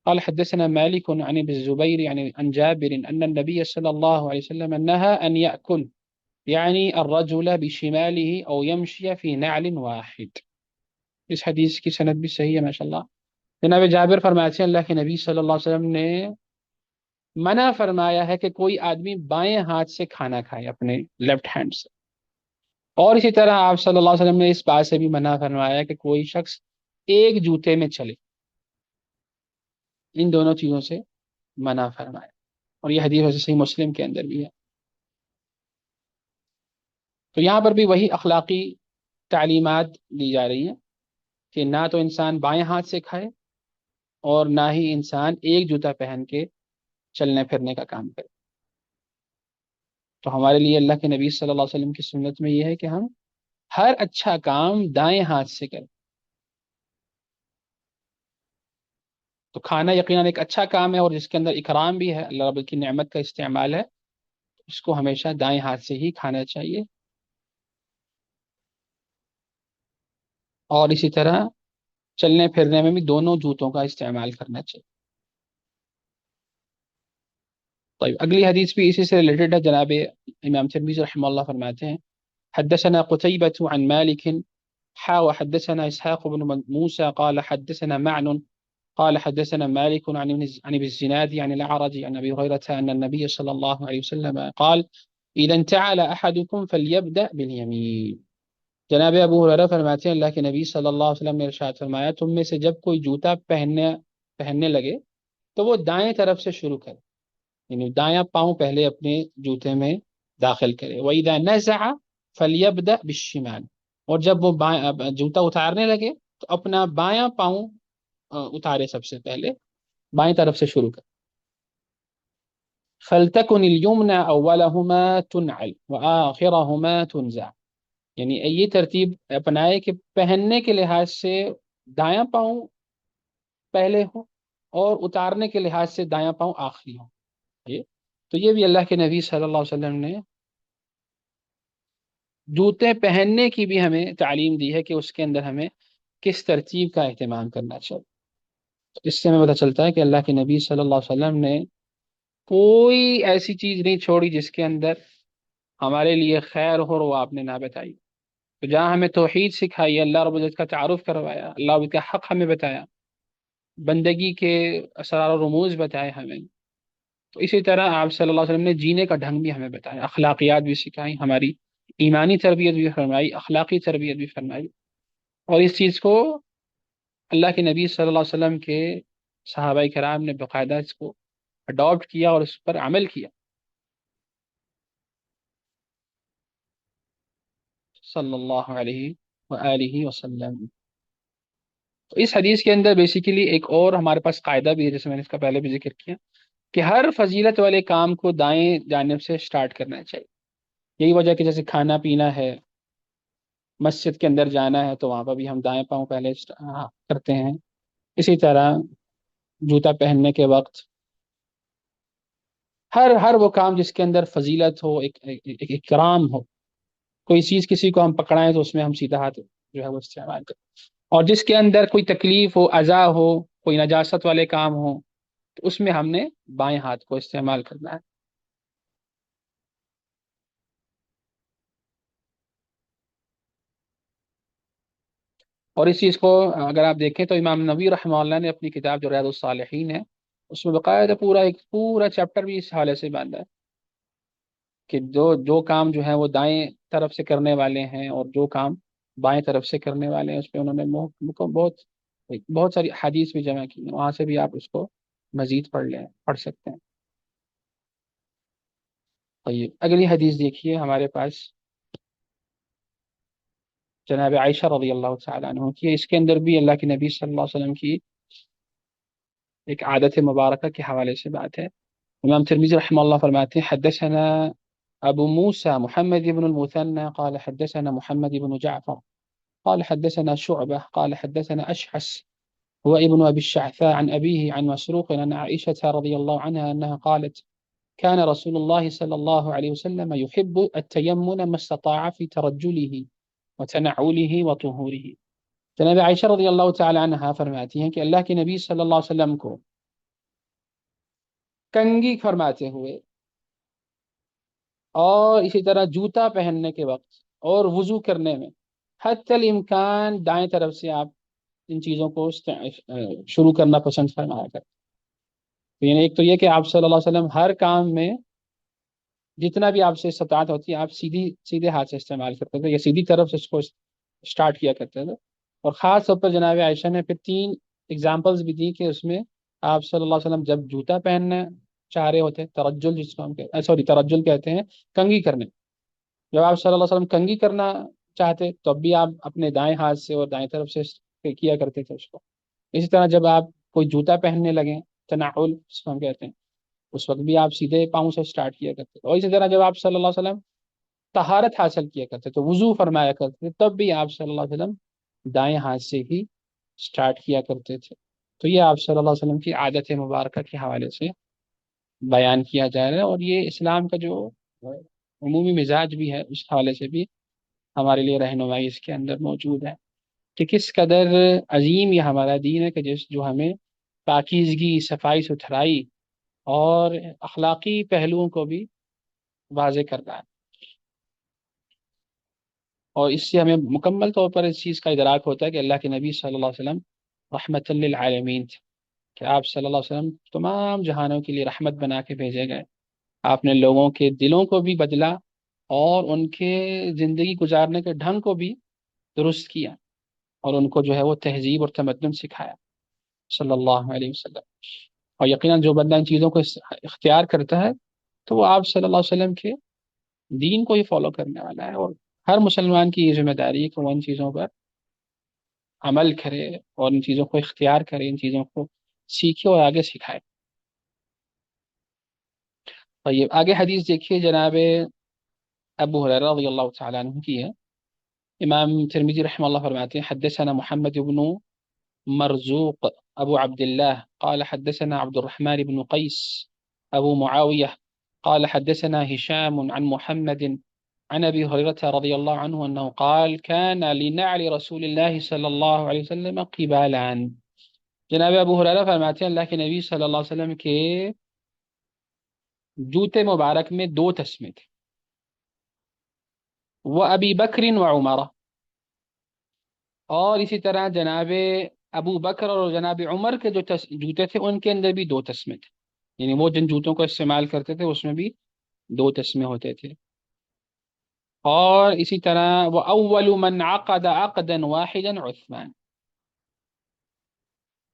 قال حدثنا مالك عن ابي الزبير عن جابر ان النبي صلى الله عليه وسلم نهى ان يأكل يعني الرجل بشماله او يمشي في نعل واحد۔ اس حدیث کی سند بھی صحیح ہے ماشاءاللہ۔ جناب جابر فرماتے ہیں اللہ کے نبی صلی اللہ علیہ وسلم نے منع فرمایا ہے کہ کوئی آدمی بائیں ہاتھ سے کھانا کھائے، اپنے لیفٹ ہینڈ سے، اور اسی طرح آپ صلی اللہ علیہ وسلم نے اس بات سے بھی منع فرمایا کہ کوئی شخص ایک جوتے میں چلے، ان دونوں چیزوں سے منع فرمایا، اور یہ حدیث ویسے صحیح مسلم کے اندر بھی ہے۔ تو یہاں پر بھی وہی اخلاقی تعلیمات دی جا رہی ہیں کہ نہ تو انسان بائیں ہاتھ سے کھائے اور نہ ہی انسان ایک جوتا پہن کے چلنے پھرنے کا کام کرے۔ تو ہمارے لیے اللہ کے نبی صلی اللہ علیہ وسلم کی سنت میں یہ ہے کہ ہم ہر اچھا کام دائیں ہاتھ سے کریں۔ تو کھانا یقیناً ایک اچھا کام ہے، اور جس کے اندر اکرام بھی ہے، اللہ رب کی نعمت کا استعمال ہے، اس کو ہمیشہ دائیں ہاتھ سے ہی کھانا چاہیے۔ اور اسی طرح چلنے پھرنے میں بھی دونوں جوتوں کا استعمال کرنا چاہیے۔ طيب، اگلی حدیث بھی اسی سے ریلیٹڈ ہے۔ جناب امام ترمذی رحمہ اللہ فرماتے ہیں حدثنا قتيبة عن مالك وحدثنا إسحاق بن موسى قال حدثنا معن قال حدثنا مالك عن ابي الزناد عن الأعرج عن ابي هريرة ان النبي صلى الله عليه وسلم قال اذا انتعل احدكم فليبدأ باليمين۔ جناب ابو ہریرہ فرماتے ہیں اللہ کے نبی صلی اللہ علیہ وسلم نے ارشاد فرمایا تم میں سے جب کوئی جوتا پہننے لگے تو وہ دائیں طرف سے شروع کرے، یعنی دایاں پاؤں پہلے اپنے جوتے میں داخل کرے۔ وَإِذَا نَزَعَ فَلْيَبْدَأْ بِالشِّمَالِ، اور جب وہ جوتا اتارنے لگے تو اپنا بایاں پاؤں اتارے، سب سے پہلے بائیں طرف سے شروع کرے۔ فَلْتَكُنِ الْيُمْنَى أَوَّلَهُمَا تُنْعَلْ وَآخِرَهُمَا تُنْزَعْ، یعنی یہ ترتیب اپنائے کہ پہننے کے لحاظ سے دایاں پاؤں پہلے ہو اور اتارنے کے لحاظ سے دایاں پاؤں آخری ہو۔ تو یہ بھی اللہ کے نبی صلی اللہ علیہ وسلم نے جوتے پہننے کی بھی ہمیں تعلیم دی ہے کہ اس کے اندر ہمیں کس ترتیب کا اہتمام کرنا چاہیے۔ تو اس سے ہمیں پتہ چلتا ہے کہ اللہ کے نبی صلی اللہ علیہ وسلم نے کوئی ایسی چیز نہیں چھوڑی جس کے اندر ہمارے لیے خیر ہو اور وہ آپ نے نہ بتائی۔ تو جہاں ہمیں توحید سکھائی، اللہ رب العزت کا تعارف کروایا، اللہ رب کا حق ہمیں بتایا، بندگی کے اسرار و رموز بتائے ہمیں، تو اسی طرح آپ صلی اللہ علیہ وسلم نے جینے کا ڈھنگ بھی ہمیں بتایا، اخلاقیات بھی سکھائی، ہماری ایمانی تربیت بھی فرمائی، اخلاقی تربیت بھی فرمائی، اور اس چیز کو اللہ کے نبی صلی اللہ علیہ وسلم کے صحابہ کرام نے باقاعدہ اس کو اڈاپٹ کیا اور اس پر عمل کیا، صلی اللہ علیہ وآلہ وسلم۔ تو اس حدیث کے اندر بیسیکلی ایک اور ہمارے پاس قاعدہ بھی ہے، جیسے میں نے اس کا پہلے بھی ذکر کیا، کہ ہر فضیلت والے کام کو دائیں جانب سے سٹارٹ کرنا چاہیے۔ یہی وجہ کہ جیسے کھانا پینا ہے، مسجد کے اندر جانا ہے، تو وہاں پر بھی ہم دائیں پاؤں پہلے کرتے ہیں۔ اسی طرح جوتا پہننے کے وقت ہر وہ کام جس کے اندر فضیلت ہو، ایک اکرام ہو، کوئی چیز کسی کو ہم پکڑائیں تو اس میں ہم سیدھا ہاتھ جو ہے وہ استعمال کریں، اور جس کے اندر کوئی تکلیف ہو، اذا ہو، کوئی نجاست والے کام ہو، تو اس میں ہم نے بائیں ہاتھ کو استعمال کرنا ہے۔ اور اس چیز کو اگر آپ دیکھیں تو امام نبی رحمہ اللہ نے اپنی کتاب جو ریاض الصالحین ہے، اس میں باقاعدہ ایک پورا چیپٹر بھی اس حوالے سے باندھا ہے کہ جو کام جو ہے وہ دائیں طرف سے کرنے والے ہیں اور جو کام بائیں طرف سے کرنے والے ہیں، اس پہ انہوں نے بہت بہت ساری حدیث بھی جمع کی ہیں، وہاں سے بھی آپ اس کو مزید پڑھ سکتے ہیں۔ طیب اگلی حدیث دیکھیے ہمارے پاس جناب عائشہ رضی اللہ تعالیٰ عنہ کی، اس کے اندر بھی اللہ کے نبی صلی اللہ علیہ وسلم کی ایک عادت مبارکہ کے حوالے سے بات ہے۔ امام ترمذی رحمہ اللہ فرماتے ہیں حدثنا ابو موسى محمد بن المثنى قال حدثنا محمد بن جعفر قال حدثنا شعبة قال حدثنا أشحس هو ابن أبي الشعثاء عن أبيه عن مسروق عن عائشة رضي الله عنها أنها قالت كان رسول الله صلى الله عليه وسلم يحب التيمن ما استطاع في ترجله وتنعله وطهوره۔ جناب عائشہ رضی اللہ تعالی عنہ فرماتی ہیں کہ اللہ کے نبی صلی اللہ علیہ وسلم کو کنگھی فرماتے ہوئے اور اسی طرح جوتا پہننے کے وقت اور وضو کرنے میں حتی الامکان دائیں طرف سے آپ ان چیزوں کو شروع کرنا پسند فرمایا کرتے ہیں۔ یعنی ایک تو یہ کہ آپ صلی اللہ علیہ وسلم ہر کام میں جتنا بھی آپ سے استطاعت ہوتی ہے آپ سیدھے ہاتھ سے استعمال کرتے تھے یا سیدھی طرف سے اس کو اسٹارٹ کیا کرتے تھے، اور خاص طور پر جناب عائشہ نے پھر 3 ایگزامپلس بھی دی کہ اس میں آپ صلی اللہ علیہ وسلم جب جوتا پہننا چاہ رہے ہوتے، ترجل جس کو ہم سوری ترجل کہتے ہیں، کنگھی کرنے، جب آپ صلی اللہ علیہ وسلم کنگھی کرنا چاہتے تب بھی آپ اپنے دائیں ہاتھ سے اور دائیں طرف سے کیا کرتے تھے اس کو۔ اسی طرح جب آپ کوئی جوتا پہننے لگیں، تنعل جس کو ہم کہتے ہیں، اس وقت بھی آپ سیدھے پاؤں سے سٹارٹ کیا کرتے تھے، اور اسی طرح جب آپ صلی اللہ علیہ وسلم طہارت حاصل کیا کرتے تو وضو فرمایا کرتے تھے، تب بھی آپ صلی اللہ علیہ وسلم دائیں ہاتھ سے ہی سٹارٹ کیا کرتے تھے۔ تو یہ آپ صلی اللہ علیہ وسلم کی عادت مبارکہ کے حوالے سے بیان کیا جا رہا ہے، اور یہ اسلام کا جو عمومی مزاج بھی ہے اس حوالے سے بھی ہمارے لیے رہنمائی اس کے اندر موجود ہے کہ کس قدر عظیم یہ ہمارا دین ہے، کہ جو ہمیں پاکیزگی، صفائی ستھرائی اور اخلاقی پہلوؤں کو بھی واضح کرتا ہے، اور اس سے ہمیں مکمل طور پر اس چیز کا ادراک ہوتا ہے کہ اللہ کے نبی صلی اللہ علیہ وسلم رحمت للعالمین تھے، کہ آپ صلی اللہ علیہ وسلم تمام جہانوں کے لیے رحمت بنا کے بھیجے گئے۔ آپ نے لوگوں کے دلوں کو بھی بدلا اور ان کے زندگی گزارنے کے ڈھنگ کو بھی درست کیا، اور ان کو جو ہے وہ تہذیب اور تمدن سکھایا صلی اللہ علیہ وسلم۔ اور یقیناً جو بندہ ان چیزوں کو اختیار کرتا ہے تو وہ آپ صلی اللہ علیہ وسلم کے دین کو ہی فالو کرنے والا ہے، اور ہر مسلمان کی یہ ذمہ داری ہے کہ وہ ان چیزوں پر عمل کرے اور ان چیزوں کو اختیار کرے، ان چیزوں کو سیکھے اور آگے سکھائے۔ اور یہ آگے حدیث دیکھیے جناب ابو ہریرہ رضی اللہ تعالیٰ عنہ کی ہے۔ امام ترمذی رحمہ اللہ فرماتے ہیں حدثنا محمد بن مرزوق ابو عبد الله قال حدثنا عبد الرحمن بن قيس ابو معاوية قال حدثنا هشام عن محمد عن ابي هريرة رضي الله عنه انه قال كان لنعل رسول الله صلى الله عليه وسلم قبالان۔ جناب ابو ہریرہ فرماتے ہیں اللہ کے نبی صلی اللہ علیہ وسلم کے جوتے مبارک میں 2 تسمے تھے، و ابی بکر و عمر، اور اسی طرح جناب ابو بکر اور جناب عمر کے جو جوتے تھے ان کے اندر بھی دو تسمے تھے، یعنی وہ جن جوتوں کو استعمال کرتے تھے اس میں بھی دو تسمے ہوتے تھے۔ اور اسی طرح وہ اول من عقد عقدا واحدا عثمان،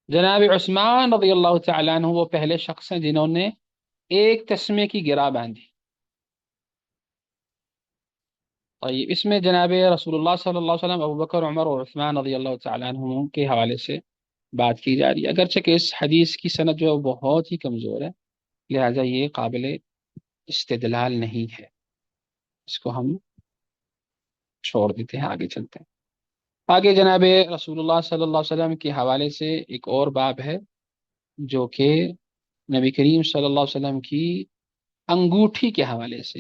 جناب عثمان رضی اللہ تعالیٰ عنہ وہ پہلے شخص ہیں جنہوں نے ایک تسمے کی گرہ باندھی۔ طيب اس میں جناب رسول اللہ صلی اللہ علیہ وسلم، ابو بکر، عمر اور عثمان رضی اللہ تعالیٰ عنہ کے حوالے سے بات کی جا رہی ہے، اگرچہ کہ اس حدیث کی سند جو ہے وہ بہت ہی کمزور ہے، لہٰذا یہ قابل استدلال نہیں ہے، اس کو ہم چھوڑ دیتے ہیں، آگے چلتے ہیں۔ آگے جناب رسول اللہ صلی اللہ علیہ وسلم کے حوالے سے ایک اور باب ہے جو کہ نبی کریم صلی اللہ علیہ وسلم کی انگوٹھی کے حوالے سے،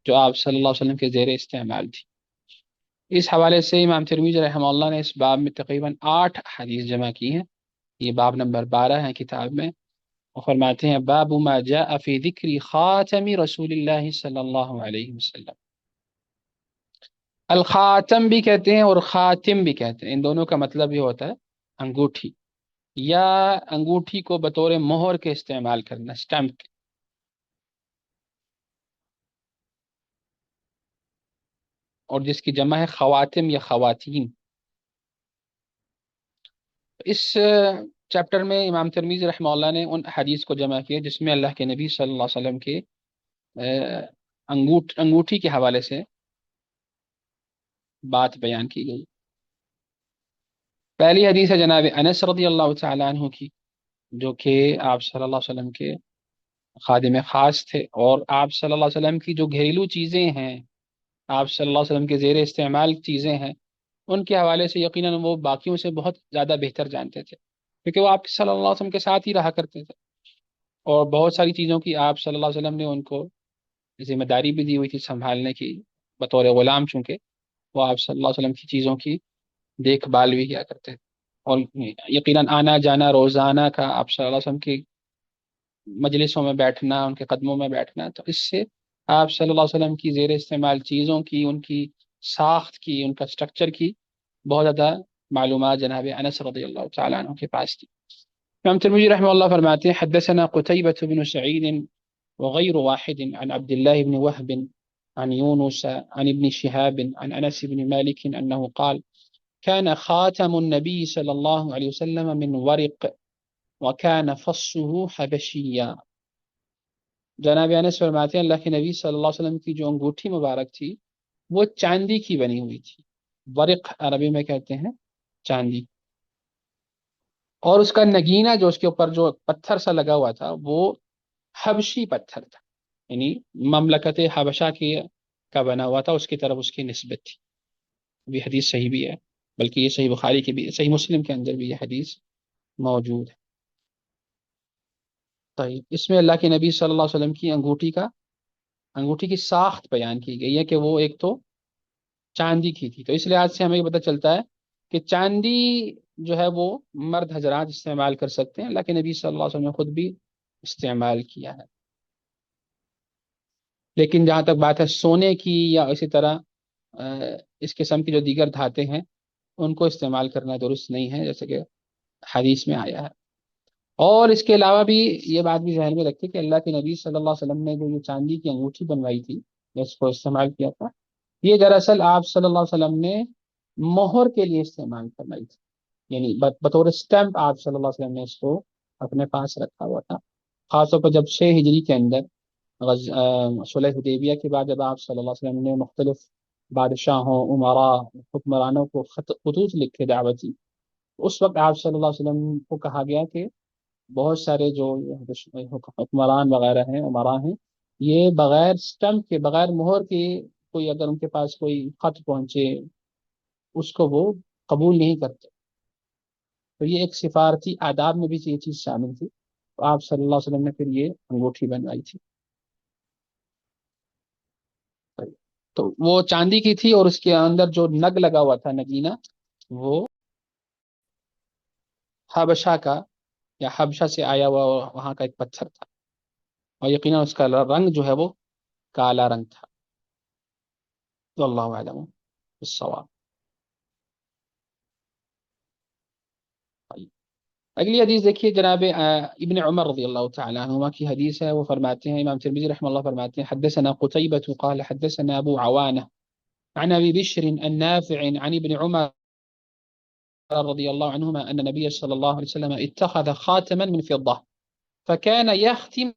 جو آپ صلی اللہ علیہ وسلم کے زیر استعمال تھی۔ اس حوالے سے امام ترمذی رحمہ اللہ نے اس باب میں تقریباً 8 حدیث جمع کی ہیں، یہ باب نمبر 12 ہے کتاب میں، اور فرماتے ہیں باب ما جاء فی ذکر خاتم رسول اللہ صلی اللہ علیہ وسلم۔ الخاتم بھی کہتے ہیں اور خاتم بھی کہتے ہیں، ان دونوں کا مطلب یہ ہوتا ہے انگوٹھی، یا انگوٹھی کو بطور مہر کے استعمال کرنا، اسٹمپ۔ اور جس کی جمع ہے خواتم یا خواتین۔ اس چیپٹر میں امام ترمذی رحمہ اللہ نے ان حدیث کو جمع کیا جس میں اللہ کے نبی صلی اللہ علیہ وسلم کے انگوٹھی کے حوالے سے بات بیان کی گئی۔ پہلی حدیث ہے جناب انس رضی اللہ تعالیٰ عنہ کی، جو کہ آپ صلی اللہ علیہ وسلم کے خادم خاص تھے، اور آپ صلی اللہ علیہ وسلم کی جو گھریلو چیزیں ہیں، آپ صلی اللہ علیہ وسلم کے زیر استعمال چیزیں ہیں، ان کے حوالے سے یقیناً وہ باقیوں سے بہت زیادہ بہتر جانتے تھے، کیونکہ وہ آپ صلی اللہ علیہ وسلم کے ساتھ ہی رہا کرتے تھے، اور بہت ساری چیزوں کی آپ صلی اللہ علیہ وسلم نے ان کو ذمہ داری بھی دی ہوئی تھی سنبھالنے کی، بطور غلام، چونکہ وہ آپ صلی اللہ علیہ وسلم کی چیزوں کی دیکھ بھال بھی کیا کرتے تھے، اور یقیناً آنا جانا روزانہ کا آپ صلی اللہ علیہ وسلم کی مجلسوں میں بیٹھنا، ان کے قدموں میں بیٹھنا، تو اس سے آپ صلی اللہ علیہ وسلم کی زیر استعمال چیزوں کی، ان کی ساخت کی، ان کا اسٹرکچر کی بہت زیادہ معلومات جناب انس رضی اللہ تعالیٰ عنہ کے پاس تھی۔ امام ترمذی رحمہ اللہ فرماتے ہیں حدثنا قتيبة بن سعيد وغير واحد عن عبد الله بن وهب عن يونس عن ابن شهاب عن انس بن مالك انه قال كان خاتم النبي صلى الله عليه وسلم من ورق وكان فصه حبشيا۔ جناب انس فرماتے ہیں اللہ کے نبی صلی اللہ علیہ وسلم کی جو انگوٹھی مبارک تھی وہ چاندی کی بنی ہوئی تھی، ورق عربی میں کہتے ہیں چاندی، اور اس کا نگینہ جو اس کے اوپر جو پتھر سا لگا ہوا تھا وہ حبشی پتھر تھا، یعنی مملکت حبشہ کی کا بنا ہوا تھا، اس کی طرف اس کی نسبت تھی۔ یہ حدیث صحیح بھی ہے، بلکہ یہ صحیح بخاری کی بھی، صحیح مسلم کے اندر بھی یہ حدیث موجود ہے۔ طيب اس میں اللہ کے نبی صلی اللہ علیہ وسلم کی انگوٹھی کی ساخت بیان کی گئی ہے کہ وہ ایک تو چاندی کی تھی، تو اس لحاظ سے ہمیں یہ پتہ چلتا ہے کہ چاندی جو ہے وہ مرد حضرات استعمال کر سکتے ہیں، اللہ کے نبی صلی اللہ علیہ وسلم نے خود بھی استعمال کیا ہے۔ لیکن جہاں تک بات ہے سونے کی یا اسی طرح اس قسم کی جو دیگر دھاتیں ہیں ان کو استعمال کرنا درست نہیں ہے، جیسے کہ حدیث میں آیا ہے۔ اور اس کے علاوہ بھی یہ بات بھی ذہن میں رکھیں کہ اللہ کے نبی صلی اللہ علیہ وسلم نے جو یہ چاندی کی انگوٹھی بنوائی تھی، جس کو استعمال کیا تھا، یہ دراصل آپ صلی اللہ علیہ وسلم نے مہر کے لیے استعمال فرمائی تھی، یعنی بطور اسٹمپ آپ صلی اللہ علیہ وسلم نے اس کو اپنے پاس رکھا ہوا تھا، خاص طور پر جب 6 ہجری کے اندر صلح حدیبیہ کے بعد جب آپ صلی اللہ علیہ وسلم نے مختلف بادشاہوں، عمراء، حکمرانوں کو خطوط لکھے دعوتی، اس وقت آپ صلی اللہ علیہ وسلم کو کہا گیا کہ بہت سارے جو حکمران وغیرہ ہیں، عمراء ہیں، یہ بغیر سٹمپ کے، بغیر مہر کے، کوئی اگر ان کے پاس کوئی خط پہنچے اس کو وہ قبول نہیں کرتے، تو یہ ایک سفارتی آداب میں بھی یہ چیز شامل تھی، تو آپ صلی اللہ علیہ وسلم نے پھر یہ انگوٹھی بنوائی تھی۔ تو وہ چاندی کی تھی، اور اس کے اندر جو نگ لگا ہوا تھا، نگینہ، وہ حبشہ کا یا حبشہ سے آیا ہوا وہاں کا ایک پتھر تھا، اور یقیناً اس کا رنگ جو ہے وہ کالا رنگ تھا۔ واللہ اعلم بالصواب. اگلی حدیث دیکھیے جناب ابن عمر رضی اللہ تعالی عنہما کی حدیث ہے. وہ فرماتے ہیں، امام ترمذی رحمہ اللہ فرماتے ہیں، حدثنا قتيبة قال حدثنا ابو عوانة عن ابي بشر النافع عن ابن عمر رضي الله عنهما ان النبي صلى الله عليه وسلم اتخذ خاتما من فضة فكان يختم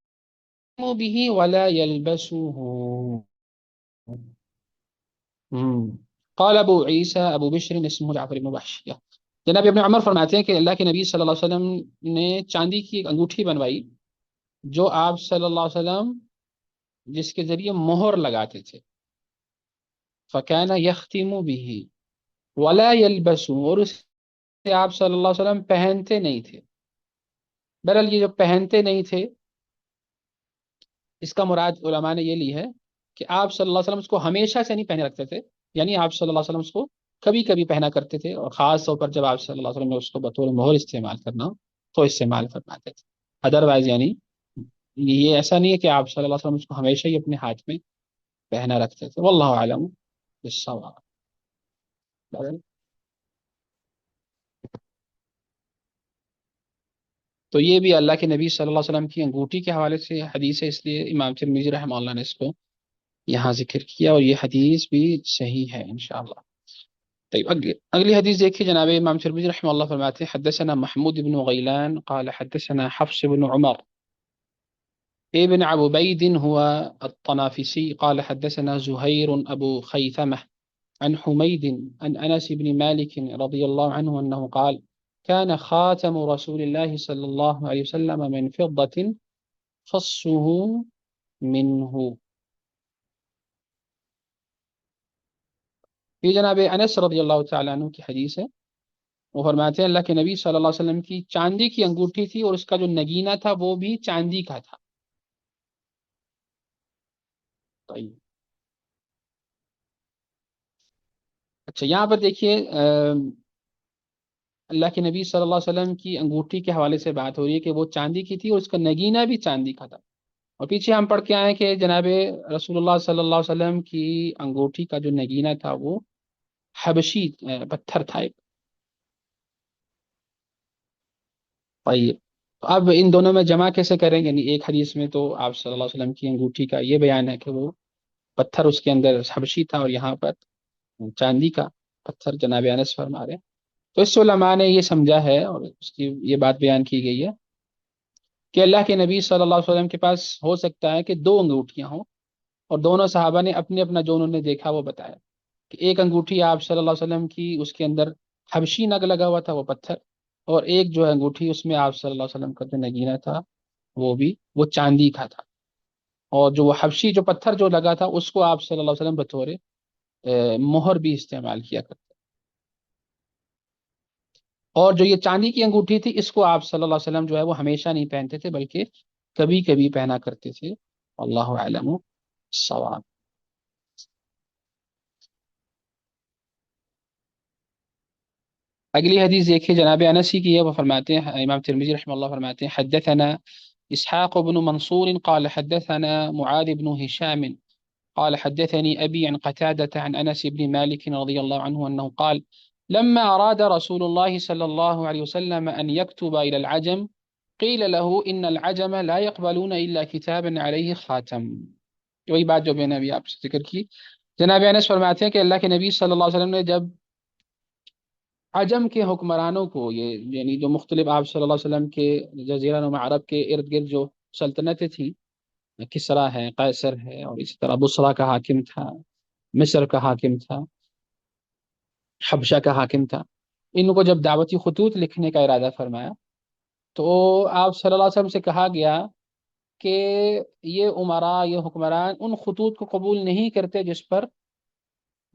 به ولا يلبسه. قال ابو عیسی ابو بشر اسمه جعفر بن وحشیہ. جناب ابن عمر فرماتے ہیں کہ اللہ کے نبی صلی اللہ علیہ وسلم نے چاندی کی ایک انگوٹھی بنوائی جو آپ صلی اللہ علیہ وسلم جس کے ذریعے مہر لگاتے تھے. فَكَانَ يَخْتِمُ بِهِ وَلَا يَلْبَسُ، اور اسے آپ صلی اللہ علیہ وسلم پہنتے نہیں تھے. بہرحال یہ جو پہنتے نہیں تھے اس کا مراد علماء نے یہ لی ہے کہ آپ صلی اللہ علیہ وسلم اس کو ہمیشہ سے نہیں پہنے رکھتے تھے، یعنی آپ صلی اللہ علیہ وسلم اس کو کبھی کبھی پہنا کرتے تھے، اور خاص طور پر جب آپ صلی اللہ علیہ وسلم نے اس کو بطور مہر استعمال کرنا ہو تو استعمال فرماتے تھے. ادروائز یعنی یہ ایسا نہیں ہے کہ آپ صلی اللہ علیہ وسلم اس کو ہمیشہ ہی اپنے ہاتھ میں پہنا رکھتے تھے. واللہ اعلم بالصواب. تو یہ بھی اللہ کے نبی صلی اللہ علیہ وسلم کی انگوٹھی کے حوالے سے حدیث ہے، اس لیے امام ترمذی رحمہ اللہ نے اس کو یہاں ذکر کیا، اور یہ حدیث بھی صحیح ہے انشاءاللہ. طيب اگلی حدیث دیکھیے جناب امام ترمذی رحمہ اللہ فرماتے ہیں حدثنا محمود بن غیلان قال حدثنا حفص بن عمر ابن عبيد هو الطنافسي قال حدثنا زهير أبو خيثمة عن حميد عن أنس بن مالك رضي الله عنه أنه قال كان خاتم رسول الله صلى الله عليه وسلم من فضة فصه منه. یہ جناب انس رضی اللہ تعالیٰ عنہ کی حدیث ہے. وہ فرماتے ہیں اللہ کے نبی صلی اللہ علیہ وسلم کی چاندی کی انگوٹھی تھی، اور اس کا جو نگینہ تھا وہ بھی چاندی کا تھا. طيب. اچھا یہاں پر دیکھیے اللہ کے نبی صلی اللہ علیہ وسلم کی انگوٹھی کے حوالے سے بات ہو رہی ہے کہ وہ چاندی کی تھی اور اس کا نگینہ بھی چاندی کا تھا. اور پیچھے ہم پڑھ کے آئے کہ جناب رسول اللہ صلی اللہ علیہ وسلم کی انگوٹھی کا جو نگینہ تھا وہ حبشی پتھر تھا ایک. طيب. تو اب ان دونوں میں جمع کیسے کریں؟ یعنی ایک حدیث میں تو آپ صلی اللہ علیہ وسلم کی انگوٹھی کا یہ بیان ہے کہ وہ پتھر اس کے اندر حبشی تھا، اور یہاں پر چاندی کا پتھر جناب انس فرما رہے ہیں. تو اس سے علماء نے یہ سمجھا ہے اور اس کی یہ بات بیان کی گئی ہے کہ اللہ کے نبی صلی اللہ علیہ وسلم کے پاس ہو سکتا ہے کہ دو انگوٹھیاں ہوں، اور دونوں صحابہ نے اپنے اپنا جو انہوں نے دیکھا وہ بتایا کہ ایک انگوٹھی آپ صلی اللہ علیہ وسلم کی اس کے اندر حبشی نگ لگا ہوا تھا وہ پتھر، اور ایک جو ہے انگوٹھی اس میں آپ صلی اللہ علیہ وسلم کا جو نگینہ تھا وہ چاندی کا تھا، اور جو وہ حبشی جو پتھر جو لگا تھا اس کو آپ صلی اللہ علیہ وسلم بطور مہر بھی استعمال کیا کرتے. اور جو یہ چاندی کی انگوٹھی تھی اس کو آپ صلی اللہ علیہ وسلم جو ہے وہ ہمیشہ نہیں پہنتے تھے بلکہ کبھی کبھی پہنا کرتے تھے. اللہ اعلم الصواب. اگلی حدیث دیکھیے جناب انسی کی ہے. وہ فرماتے ہیں امام ترمذی رحمہ اللہ فرماتے ہیں حدثنا اسحاق بن منصور قال حدثنا معاذ بن هشام قال حدثني أبي عن قتادة عن أنس بن مالك رضي الله عنه أنه قال لما أراد رسول الله صلى الله عليه وسلم أن يكتب إلى العجم قيل له إن العجم لا يقبلون إلا كتابا عليه خاتم. وہی بات جو میں نے ابھی آپ سے ذکر کی. جناب انس فرماتے ہیں کہ اللہ کے نبی صلی اللہ علیہ وسلم نے جب عجم کے حکمرانوں کو، یہ یعنی جو مختلف آپ صلی اللہ علیہ وسلم کے جزیرہ نما عرب کے ارد گرد جو سلطنتیں تھیں، کسرا ہے، قیصر ہے، اور اسی طرح بصرہ کا حاکم تھا، مصر کا حاکم تھا، حبشہ کا حاکم تھا، ان کو جب دعوتی خطوط لکھنے کا ارادہ فرمایا تو آپ صلی اللہ علیہ وسلم سے کہا گیا کہ یہ امراء، یہ حکمران ان خطوط کو قبول نہیں کرتے جس پر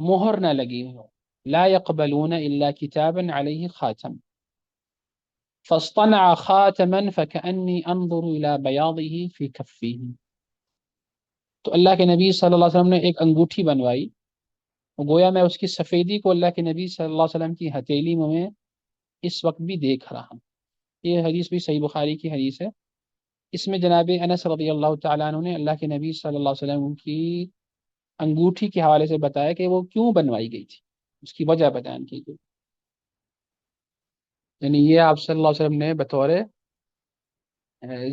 مہر نہ لگی ہو. لا يقبلون الا كتابا عليه خاتم فاصطنع خاتما فكأني انظر الى بياضه في كفه. تو اللہ کے نبی صلی اللہ علیہ وسلم نے ایک انگوٹھی بنوائی، گویا میں اس کی سفیدی کو اللہ کے نبی صلی اللہ علیہ وسلم کی ہتھیلی میں اس وقت بھی دیکھ رہا ہوں. یہ حدیث بھی صحیح بخاری کی حدیث ہے. اس میں جناب انس رضی اللہ تعالیٰ عنہ نے اللہ کے نبی صلی اللہ علیہ وسلم کی انگوٹھی کے حوالے سے بتایا کہ وہ کیوں بنوائی گئی تھی، اس کی وجہ بیان کی گئی. یعنی یہ آپ صلی اللہ علیہ وسلم نے بطور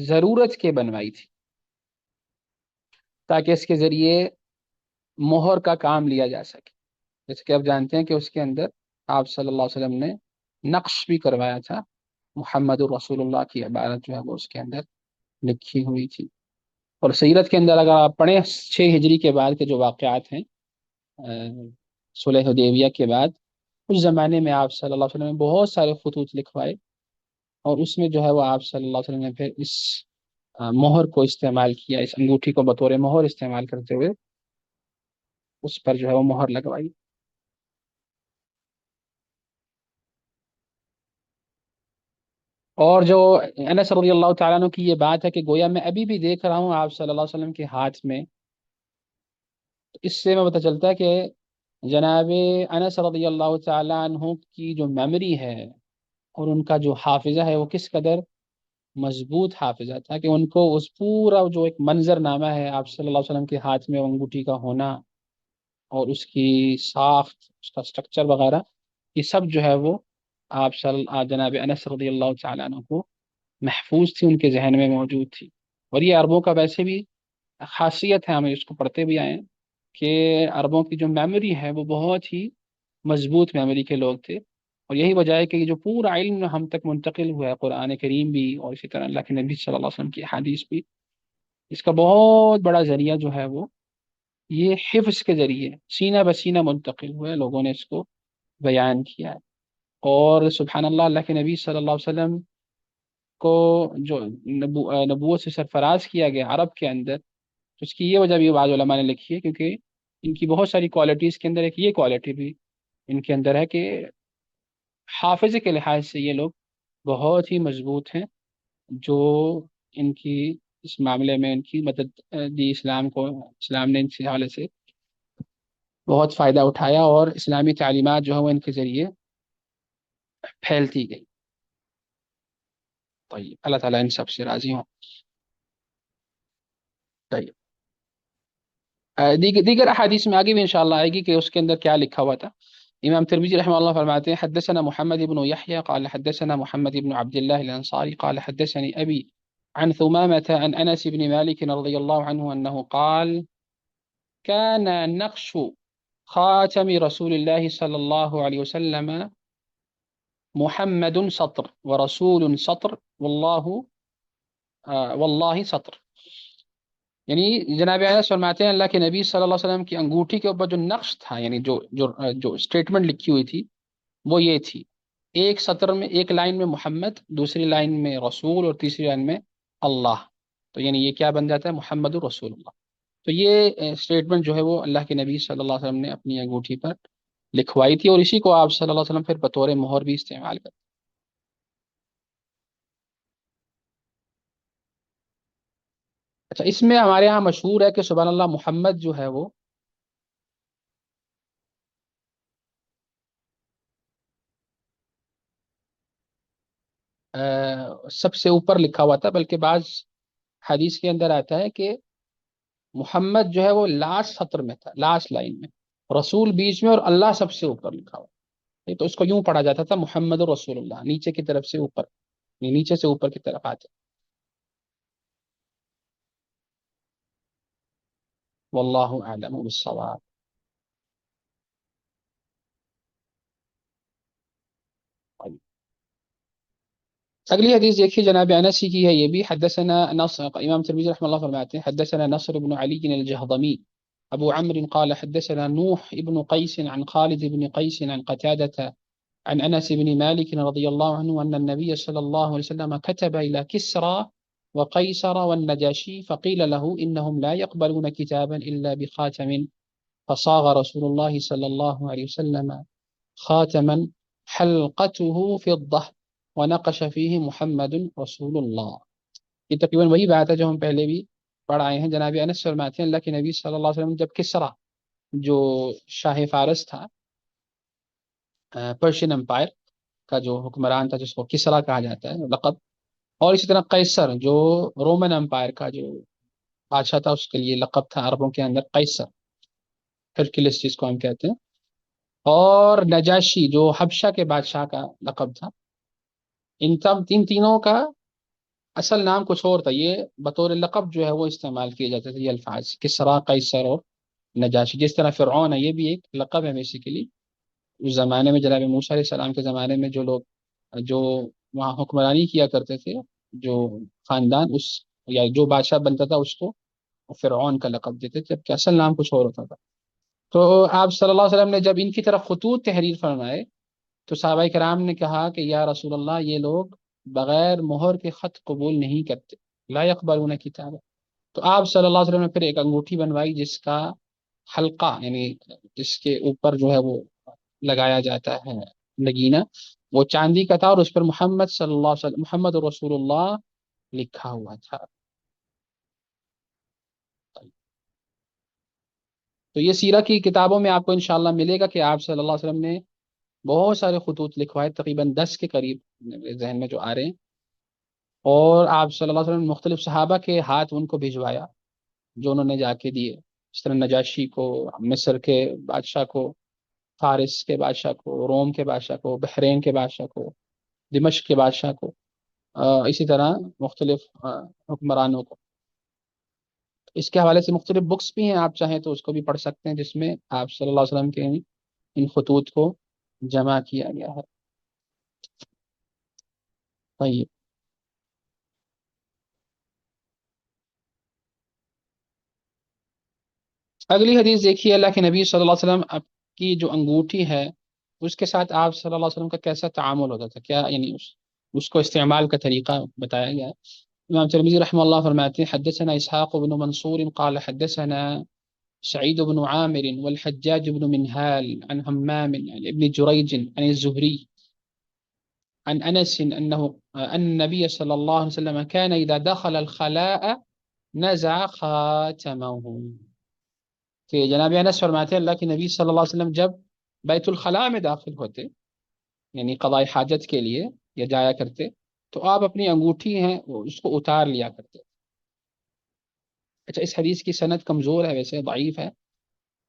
ضرورت کے بنوائی تھی، تاکہ اس کے ذریعے مہر کا کام لیا جا سکے. جیسے کہ آپ جانتے ہیں کہ اس کے اندر آپ صلی اللہ علیہ وسلم نے نقش بھی کروایا تھا، محمد الرسول اللہ کی عبارت جو ہے وہ اس کے اندر لکھی ہوئی تھی. اور سیرت کے اندر اگر آپ پڑھیں 6 ہجری کے بعد کے جو واقعات ہیں، صلح حدیبیہ کے بعد، اس زمانے میں آپ صلی اللہ علیہ وسلم نے بہت سارے خطوط لکھوائے، اور اس میں جو ہے وہ آپ صلی اللہ علیہ وسلم نے پھر اس مہر کو استعمال کیا، اس انگوٹھی کو بطور مہر استعمال کرتے ہوئے اس پر جو ہے وہ مہر لگوائی. اور جو انس رضی اللہ تعالیٰ عنہ کی یہ بات ہے کہ گویا میں ابھی بھی دیکھ رہا ہوں آپ صلی اللہ علیہ وسلم کے ہاتھ میں، اس سے میں پتہ چلتا ہے کہ جناب انس رضی اللہ تعالیٰ عنہ کی جو میموری ہے اور ان کا جو حافظہ ہے وہ کس قدر مضبوط حافظہ تھا، کہ ان کو اس پورا جو ایک منظر نامہ ہے آپ صلی اللہ علیہ وسلم کے ہاتھ میں انگوٹھی کا ہونا، اور اس کی ساخت، اس کا اسٹرکچر وغیرہ، یہ سب جو ہے وہ جناب انس رضی اللہ تعالیٰ عنہ کو محفوظ تھی، ان کے ذہن میں موجود تھی. اور یہ عربوں کا ویسے بھی خاصیت ہے، ہمیں اس کو پڑھتے بھی آئے ہیں کہ عربوں کی جو میموری ہے وہ بہت ہی مضبوط میموری کے لوگ تھے. اور یہی وجہ ہے کہ یہ جو پورا علم ہم تک منتقل ہوا ہے، قرآن کریم بھی اور اسی طرح اللہ کے نبی صلی اللہ علیہ وسلم کی حدیث بھی، اس کا بہت بڑا ذریعہ جو ہے وہ یہ حفظ کے ذریعے سینہ بسینہ منتقل ہوا ہے، لوگوں نے اس کو بیان کیا ہے. اور سبحان اللہ، اللہ کے نبی صلی اللہ علیہ وسلم کو جو نبوت سے سرفراز کیا گیا عرب کے اندر، تو اس کی یہ وجہ بھی بعض علماء نے لکھی ہے، کیونکہ ان کی بہت ساری کوالٹیز کے اندر ایک یہ کوالٹی بھی ان کے اندر ہے کہ حافظے کے لحاظ سے یہ لوگ بہت ہی مضبوط ہیں، جو ان کی اس معاملے میں ان کی مدد دی اسلام کو. اسلام نے ان کے حوالے سے بہت فائدہ اٹھایا، اور اسلامی تعلیمات جو ہے وہ ان کے ذریعے پھیلتی گئی. طيب اللہ تعالیٰ ان سب سے راضی ہوں. طيب دیگر احادیث میں آگے بھی انشاءاللہ آئے گی کہ اس کے اندر کیا لکھا ہوا تھا. امام ترمذی رحمہ اللہ فرماتے ہیں حدثنا محمد بن يحيى قال حدثنا محمد بن عبد الله الأنصاري قال حدثني أبي عن ثمامة عن أنس بن مالك رضي الله عنه أنه قال كان نقش خاتم رسول الله صلى الله عليه وسلم محمد سطر ورسول سطر والله سطر. یعنی جناب انس فرماتے ہیں اللہ کے نبی صلی اللہ علیہ وسلم کی انگوٹھی کے اوپر جو نقش تھا، یعنی جو اسٹیٹمنٹ لکھی ہوئی تھی وہ یہ تھی، ایک سطر میں، ایک لائن میں محمد، دوسری لائن میں رسول، اور تیسری لائن میں اللہ. تو یعنی یہ کیا بن جاتا ہے؟ محمد رسول اللہ. تو یہ اسٹیٹمنٹ جو ہے وہ اللہ کے نبی صلی اللہ علیہ وسلم نے اپنی انگوٹھی پر لکھوائی تھی، اور اسی کو آپ صلی اللہ علیہ وسلم پھر بطور مہر بھی استعمال کرتے. اچھا، اس میں ہمارے ہاں مشہور ہے کہ سبحان اللہ محمد جو ہے وہ سب سے اوپر لکھا ہوا تھا، بلکہ بعض حدیث کے اندر آتا ہے کہ محمد جو ہے وہ لاسٹ سطر میں تھا، لاسٹ لائن میں، رسول بیچ میں، اور اللہ سب سے اوپر لکھا ہوا. نہیں تو اس کو یوں پڑھا جاتا تھا محمد رسول اللہ، نیچے کی طرف سے اوپر، نہیں نیچے سے اوپر کی طرف آتے. واللہ اعلم بالصواب. اگلی حدیث دیکھیے، جناب انس ہی کی ہے یہ بھی. حدثنا نصر، امام ترمذی رحمہ اللہ فرماتے ہیں حدثنا نصر بن علی الجهضمي ابو عمرو قال حدثنا نوح ابن قيس عن خالد بن قيس عن قتادة عن انس بن مالك رضي الله عنه ان النبي صلى الله عليه وسلم كتب الى كسرى وقيصر والنجاشي فقيل له انهم لا يقبلون كتابا الا بخاتم، فصاغ رسول الله صلى الله عليه وسلم خاتما حلقته فضة ونقش فيه محمد رسول اللہ. یہ تقریباً وہی بات ہے جو ہم پہلے بھی پڑھ آئے ہیں. جناب انس فرماتے ہیں اللہ کے نبی صلی اللہ علیہ وسلم جب کسرا، جو شاہ فارس تھا، پرشین امپائر کا جو حکمران تھا، جس کو کسرا کہا جاتا ہے لقب، اور اسی طرح قیصر جو رومن امپائر کا جو بادشاہ تھا، اس کے لیے لقب تھا عربوں کے اندر قیصر. ہرکلس جس کو ہم کہتے ہیں، اور نجاشی جو حبشہ کے بادشاہ کا لقب تھا، ان تینوں کا اصل نام کچھ اور تھا، یہ بطور لقب جو ہے وہ استعمال کیے جاتے تھے یہ الفاظ، کسریٰ، قیصر اور نجاشی۔ جس طرح فرعون ہے، یہ بھی ایک لقب ہے بیسیکلی۔ اس زمانے میں جناب موسیٰ علیہ السلام کے زمانے میں جو لوگ جو وہاں حکمرانی کیا کرتے تھے، جو خاندان، اس یا جو بادشاہ بنتا تھا اس کو فرعون کا لقب دیتے تھے، جبکہ اصل نام کچھ اور ہوتا تھا۔ تو آپ صلی اللہ علیہ وسلم نے جب ان کی طرف خطوط تحریر فرمائے تو صحابہ کرام نے کہا کہ یا رسول اللہ، یہ لوگ بغیر مہر کے خط قبول نہیں کرتے، لا یقبلون کتاب۔ تو آپ صلی اللہ علیہ وسلم نے پھر ایک انگوٹھی بنوائی جس کا حلقہ، یعنی جس کے اوپر جو ہے وہ لگایا جاتا ہے نگینہ، وہ چاندی کا تھا، اور اس پر محمد صلی اللہ علیہ وسلم، محمد رسول اللہ لکھا ہوا تھا۔ تو یہ سیرہ کی کتابوں میں آپ کو انشاءاللہ ملے گا کہ آپ صلی اللہ علیہ وسلم نے بہت سارے خطوط لکھوائے، تقریباً 10 کے قریب میرے ذہن میں جو آ رہے ہیں، اور آپ صلی اللہ علیہ وسلم نے مختلف صحابہ کے ہاتھ ان کو بھجوایا جو انہوں نے جا کے دیے، اس طرح نجاشی کو، مصر کے بادشاہ کو، فارس کے بادشاہ کو، روم کے بادشاہ کو، بحرین کے بادشاہ کو، دمشق کے بادشاہ کو، اسی طرح مختلف حکمرانوں کو۔ اس کے حوالے سے مختلف بکس بھی ہیں، آپ چاہیں تو اس کو بھی پڑھ سکتے ہیں، جس میں آپ صلی اللہ علیہ وسلم کے ان خطوط کو جمع کیا گیا ہے۔ طيب، اگلی حدیث دیکھیے، اللہ کے نبی صلی اللہ علیہ وسلم اب کی جو انگوٹھی ہے اس کے ساتھ آپ صلی اللہ علیہ وسلم کا کیسا تعامل ہوتا تھا، کیا یعنی اس کو استعمال کا طریقہ بتایا گیا ہے۔ امام ترمذی رحمہ اللہ فرماتے ہیں حدثنا اسحاق بن منصور قال حدثنا سعيد بن عامر والحجاج بن منهال عن همام عن ابن جريج عن الزهري عن انس انه ان النبي صلى الله عليه وسلم كان اذا دخل الخلاء نزع خاتمه، کہ جناب انس فرماتے ہیں اللہ کے نبی صلی اللہ علیہ وسلم جب بیت الخلاء میں داخل ہوتے، یعنی قضاء حاجت کے لیے یا جایا کرتے، تو آپ اپنی انگوٹھی ہیں اس کو اتار لیا کرتے۔ اچھا، اس حدیث کی سند کمزور ہے، ویسے ضعیف ہے،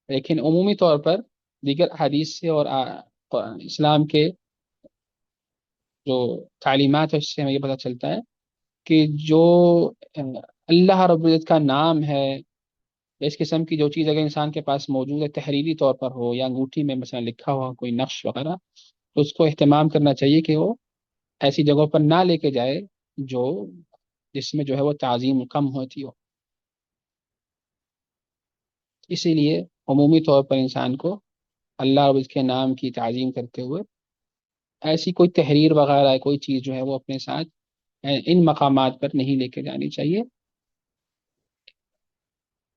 لیکن عمومی طور پر دیگر حدیث سے اور اسلام کے جو تعلیمات ہے اس سے ہمیں یہ پتہ چلتا ہے کہ جو اللہ رب العزت کا نام ہے، اس قسم کی جو چیز اگر انسان کے پاس موجود ہے، تحریری طور پر ہو یا انگوٹھی میں مثلا لکھا ہوا کوئی نقش وغیرہ، تو اس کو اہتمام کرنا چاہیے کہ وہ ایسی جگہوں پر نہ لے کے جائے جو جس میں جو ہے وہ تعظیم کم ہوتی ہو۔ اسی لیے عمومی طور پر انسان کو اللہ رب کے نام کی تعظیم کرتے ہوئے ایسی کوئی تحریر وغیرہ کوئی چیز جو ہے وہ اپنے ساتھ ان مقامات پر نہیں لے کے جانی چاہیے،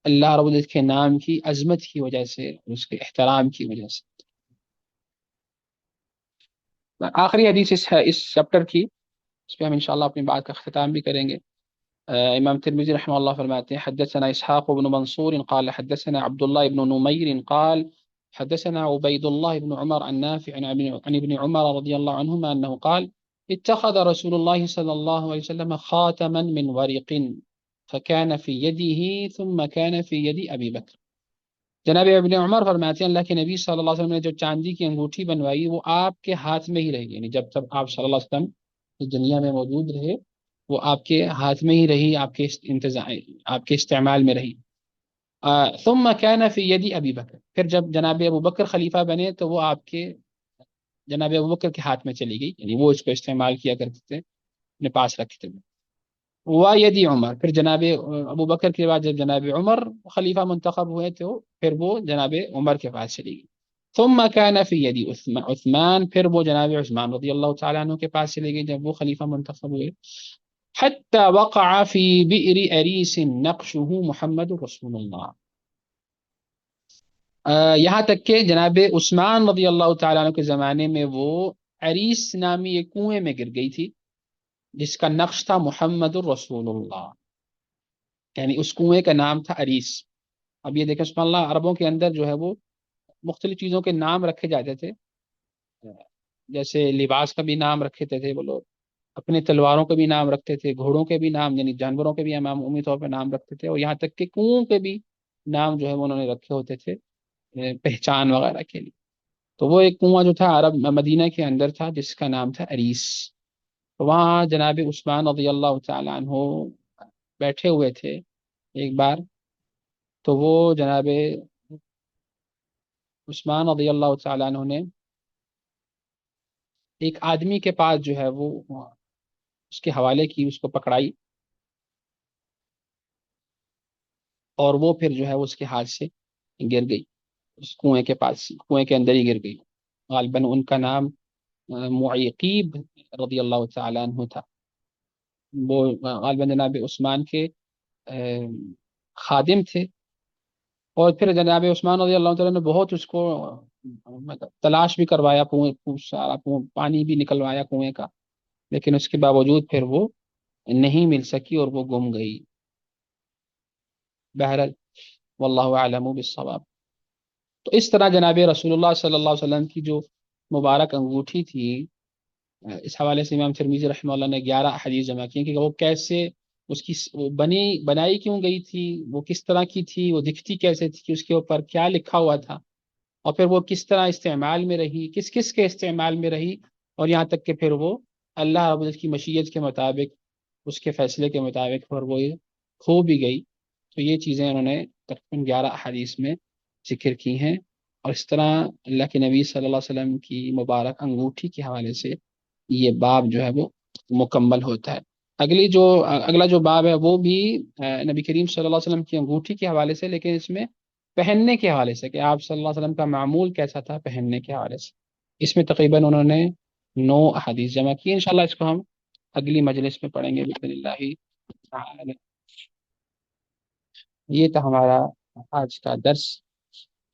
اللہ رب العزت کے نام کی عظمت کی وجہ سے، اس کے احترام کی وجہ سے۔ آخری حدیث اس چیپٹر کی، اس پہ ہم انشاءاللہ اپنی بات کا اختتام بھی کریں گے۔ امام ترمذی رحمہ اللہ فرماتے ہیں حدثنا اسحاق بن منصور قال حدثنا عبد الله بن نمير قال حدثنا عبيد الله بن عمر عن نافع عن ابن عمر رضي الله عنهما انه قال اتخذ رسول الله صلى الله عليه وسلم خاتما من ورق فكان في يده ثم كان في يد ابي بکر۔ جناب ابن عمر فرماتے ہیں اللہ کے نبی صلی اللہ علیہ وسلم نے جو چاندی کی انگوٹھی بنوائی وہ آپ کے ہاتھ میں ہی رہی، یعنی جب تک آپ صلی اللہ علیہ وسلم اس دنیا میں موجود رہے وہ آپ کے ہاتھ میں ہی رہی، آپ کے انتظام، آپ کے استعمال میں رہی۔ ثم كان في يد ابی بکر، پھر جب جناب ابو بکر خلیفہ بنے تو وہ آپ کے جناب ابو بکر کے ہاتھ میں چلی گئی، یعنی وہ اس کو استعمال کیا کرتے تھے، اپنے پاس رکھتے تھے۔ وَيَدِ عمر، پھر جناب ابو بکر کے بعد جب جناب عمر خلیفہ منتخب ہوئے تو پھر وہ جناب عمر کے پاس چلی گئی۔ ثم كان في يد عثمان، پھر وہ جناب عثمان رضی اللہ تعالیٰ عنہ کے پاس چلی گئی جب وہ خلیفہ منتخب ہوئے۔ حتى وقع في بئر أريس نقشه محمد رسول اللہ، یہاں تک کہ جناب عثمان رضی اللہ تعالیٰ عنہ کے زمانے میں وہ عریس نامی ایک کنویں میں گر گئی تھی جس کا نقش تھا محمد الرسول اللہ، یعنی اس کنویں کا نام تھا عریس۔ اب یہ دیکھیں سبحان اللہ، عربوں کے اندر جو ہے وہ مختلف چیزوں کے نام رکھے جاتے تھے، جیسے لباس کا بھی نام رکھتے تھے وہ لوگ، اپنے تلواروں کے بھی نام رکھتے تھے، گھوڑوں کے بھی نام، یعنی جانوروں کے بھی عمومی طور پہ نام رکھتے تھے، اور یہاں تک کہ کنووں کے بھی نام جو ہے وہ انہوں نے رکھے ہوتے تھے۔ پہچان وغیرہ کے لیے. تو وہ ایک کنواں جو تھا عرب مدینہ کے اندر تھا جس کا نام تھا اریس. تو وہاں جناب عثمان رضی اللہ تعالیٰ عنہ بیٹھے ہوئے تھے ایک بار. تو وہ جناب عثمان رضی اللہ تعالیٰ عنہ نے ایک آدمی کے پاس جو ہے وہ اس کے حوالے کی، اس کو پکڑائی، اور وہ پھر جو ہے وہ اس کے ہاتھ سے گر گئی اس کنویں کے پاس، کنویں کے اندر ہی گر گئی. غالباً ان کا نام معیقیب رضی اللہ تعالیٰ عنہ تھا. وہ غالباً جناب عثمان کے خادم تھے. اور پھر جناب عثمان رضی اللہ تعالیٰ نے بہت اس کو مطلب تلاش بھی کروایا، سارا پانی بھی نکلوایا کنویں کا، لیکن اس کے باوجود پھر وہ نہیں مل سکی اور وہ گم گئی. بہرحال واللہ اعلم بالصواب. تو اس طرح جناب رسول اللہ صلی اللہ علیہ وسلم کی جو مبارک انگوٹھی تھی، اس حوالے سے امام ترمذی رحمہ اللہ نے 11 حدیث جمع کی کہ وہ کیسے اس کی وہ بنائی کیوں گئی تھی، وہ کس طرح کی تھی، وہ دکھتی کیسے تھی، اس کے اوپر کیا لکھا ہوا تھا، اور پھر وہ کس طرح استعمال میں رہی، کس کس کے استعمال میں رہی، اور یہاں تک کہ پھر وہ اللہ رب العزت کی مشیت کے مطابق، اس کے فیصلے کے مطابق پھر وہ کھو بھی گئی. تو یہ چیزیں انہوں نے تقریباً 11 حدیث میں ذکر کی ہیں. اور اس طرح اللہ کے نبی صلی اللہ علیہ وسلم کی مبارک انگوٹھی کے حوالے سے یہ باب جو ہے وہ مکمل ہوتا ہے. اگلا جو باب ہے وہ بھی نبی کریم صلی اللہ علیہ وسلم کی انگوٹھی کے حوالے سے، لیکن اس میں پہننے کے حوالے سے کہ آپ صلی اللہ علیہ وسلم کا معمول کیسا تھا پہننے کے حوالے سے. اس میں تقریباً انہوں نے 9 احادیث جمع کی. انشاءاللہ اس کو ہم اگلی مجلس میں پڑھیں گے باذن اللہ تعالی. یہ تھا ہمارا آج کا درس.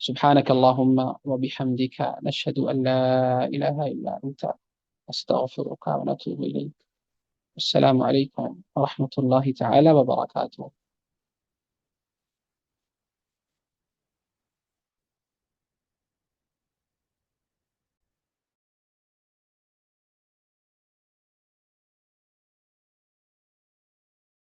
سبحانك اللهم وبحمدك نشهد أن لا إله إلا أنت أستغفرك ونتوب إليك. السلام عليكم ورحمة الله تعالى وبركاته.